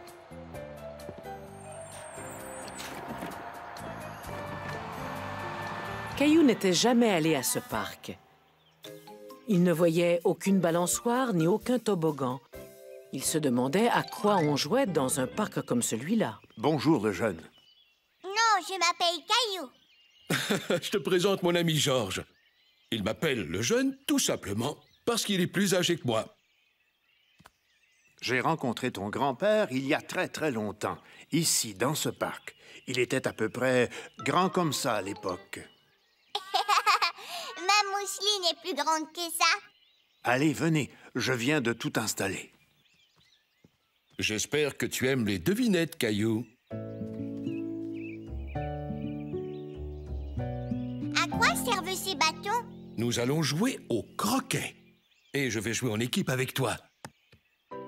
C: Caillou n'était jamais allé à ce parc. Il ne voyait aucune balançoire ni aucun toboggan. Il se demandait à quoi on jouait dans un parc comme celui-là.
Q: Bonjour, le jeune.
I: Non, je m'appelle Caillou.
F: Je te présente mon ami Georges. Il m'appelle le jeune tout simplement parce qu'il est plus âgé que moi.
Q: J'ai rencontré ton grand-père il y a très longtemps, ici, dans ce parc. Il était à peu près grand comme ça à l'époque.
I: Ma mousseline est plus grande que ça.
Q: Allez, venez, je viens de tout installer.
F: J'espère que tu aimes les devinettes, Caillou.
I: À quoi servent ces bâtons?
F: Nous allons jouer au croquet. Et je vais jouer en équipe avec toi.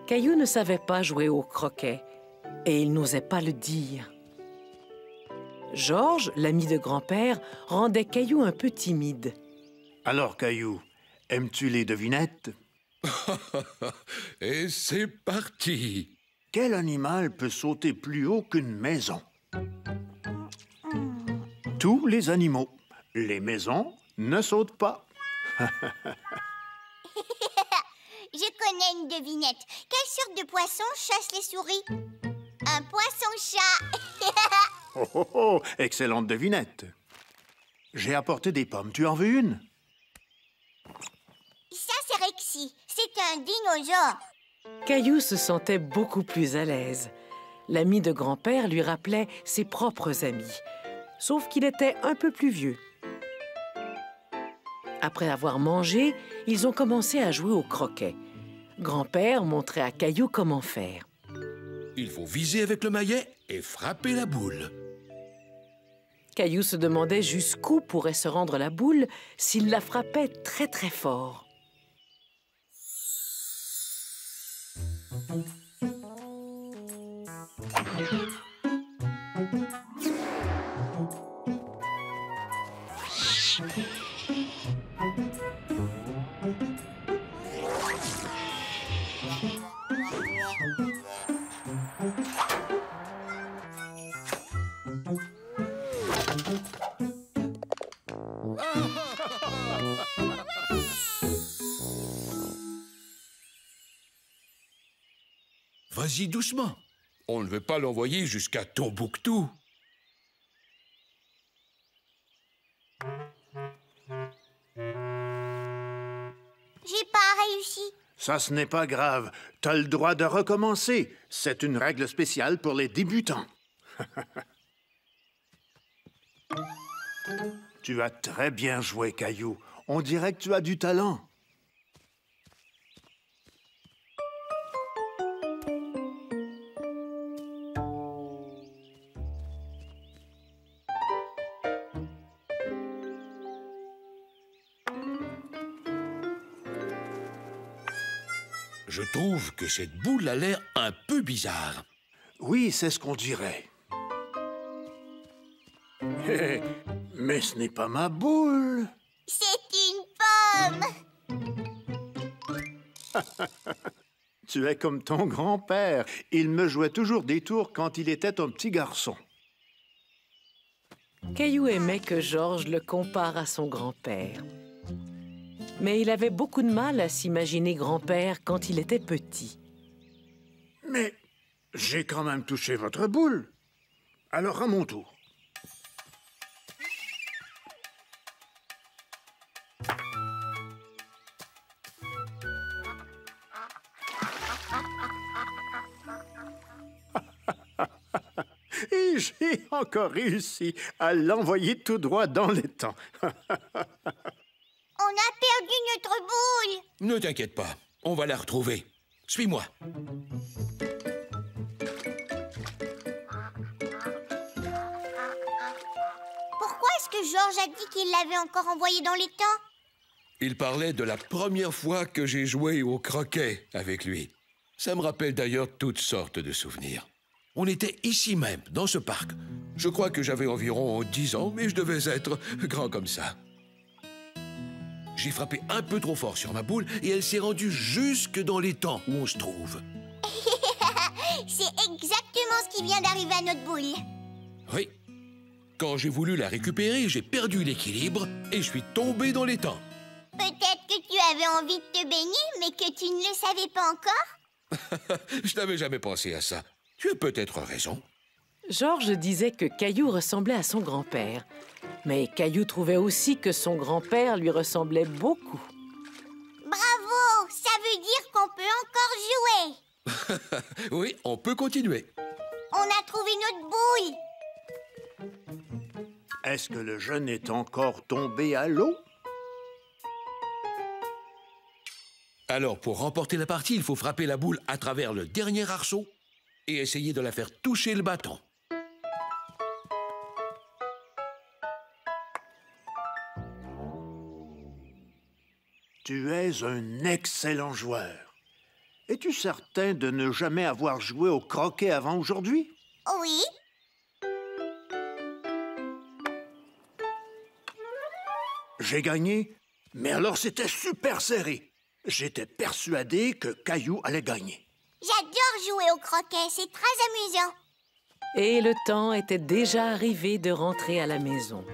C: Caillou ne savait pas jouer au croquet et il n'osait pas le dire. Georges, l'ami de grand-père, rendait Caillou un peu timide.
Q: Alors, Caillou, aimes-tu les devinettes?
F: Et c'est parti!
Q: Quel animal peut sauter plus haut qu'une maison? Tous les animaux. Les maisons ne sautent pas.
I: Je connais une devinette. Quelle sorte de poisson chasse les souris? Un poisson-chat.
Q: Oh, excellente devinette. J'ai apporté des pommes. Tu en veux une?
I: Ça, c'est Rexy. C'est un dinosaure.
C: Caillou se sentait beaucoup plus à l'aise. L'ami de grand-père lui rappelait ses propres amis, sauf qu'il était un peu plus vieux. Après avoir mangé, ils ont commencé à jouer au croquet. Grand-père montrait à Caillou comment faire.
F: Il faut viser avec le maillet et frapper la boule.
C: Caillou se demandait jusqu'où pourrait se rendre la boule s'il la frappait très fort.
F: Vas-y doucement. On ne veut pas l'envoyer jusqu'à Tombouctou.
I: J'ai pas réussi.
Q: Ça, ce n'est pas grave. T'as le droit de recommencer. C'est une règle spéciale pour les débutants. Tu as très bien joué, Caillou. On dirait que tu as du talent.
F: Je trouve que cette boule a l'air un peu bizarre.
Q: Oui, c'est ce qu'on dirait. Mais ce n'est pas ma boule.
I: C'est une pomme.
Q: Tu es comme ton grand-père. Il me jouait toujours des tours quand il était un petit garçon.
C: Caillou aimait que Georges le compare à son grand-père. Mais il avait beaucoup de mal à s'imaginer grand-père quand il était petit.
Q: Mais j'ai quand même touché votre boule. Alors à mon tour. Et j'ai encore réussi à l'envoyer tout droit dans les temps.
I: On a perdu notre boule.
F: Ne t'inquiète pas, on va la retrouver. Suis-moi.
I: Pourquoi est-ce que Georges a dit qu'il l'avait encore envoyé dans les temps?
F: Il parlait de la première fois que j'ai joué au croquet avec lui. Ça me rappelle d'ailleurs toutes sortes de souvenirs. On était ici même, dans ce parc. Je crois que j'avais environ 10 ans, mais je devais être grand comme ça. J'ai frappé un peu trop fort sur ma boule et elle s'est rendue jusque dans l'étang où on se trouve.
I: C'est exactement ce qui vient d'arriver à notre boule.
F: Oui. Quand j'ai voulu la récupérer, j'ai perdu l'équilibre et je suis tombé dans l'étang.
I: Peut-être que tu avais envie de te baigner, mais que tu ne le savais pas encore.
F: Je n'avais jamais pensé à ça. Tu as peut-être raison.
C: Georges disait que Caillou ressemblait à son grand-père. Mais Caillou trouvait aussi que son grand-père lui ressemblait beaucoup.
I: Bravo! Ça veut dire qu'on peut encore jouer.
F: Oui, on peut continuer.
I: On a trouvé notre boule.
Q: Est-ce que le jeune est encore tombé à l'eau?
F: Alors, pour remporter la partie, il faut frapper la boule à travers le dernier arceau et essayer de la faire toucher le bâton.
Q: Tu es un excellent joueur. Es-tu certain de ne jamais avoir joué au croquet avant aujourd'hui?
I: Oui.
Q: J'ai gagné, mais alors c'était super serré. J'étais persuadé que Caillou allait gagner.
I: J'adore jouer au croquet, c'est très amusant.
C: Et le temps était déjà arrivé de rentrer à la maison.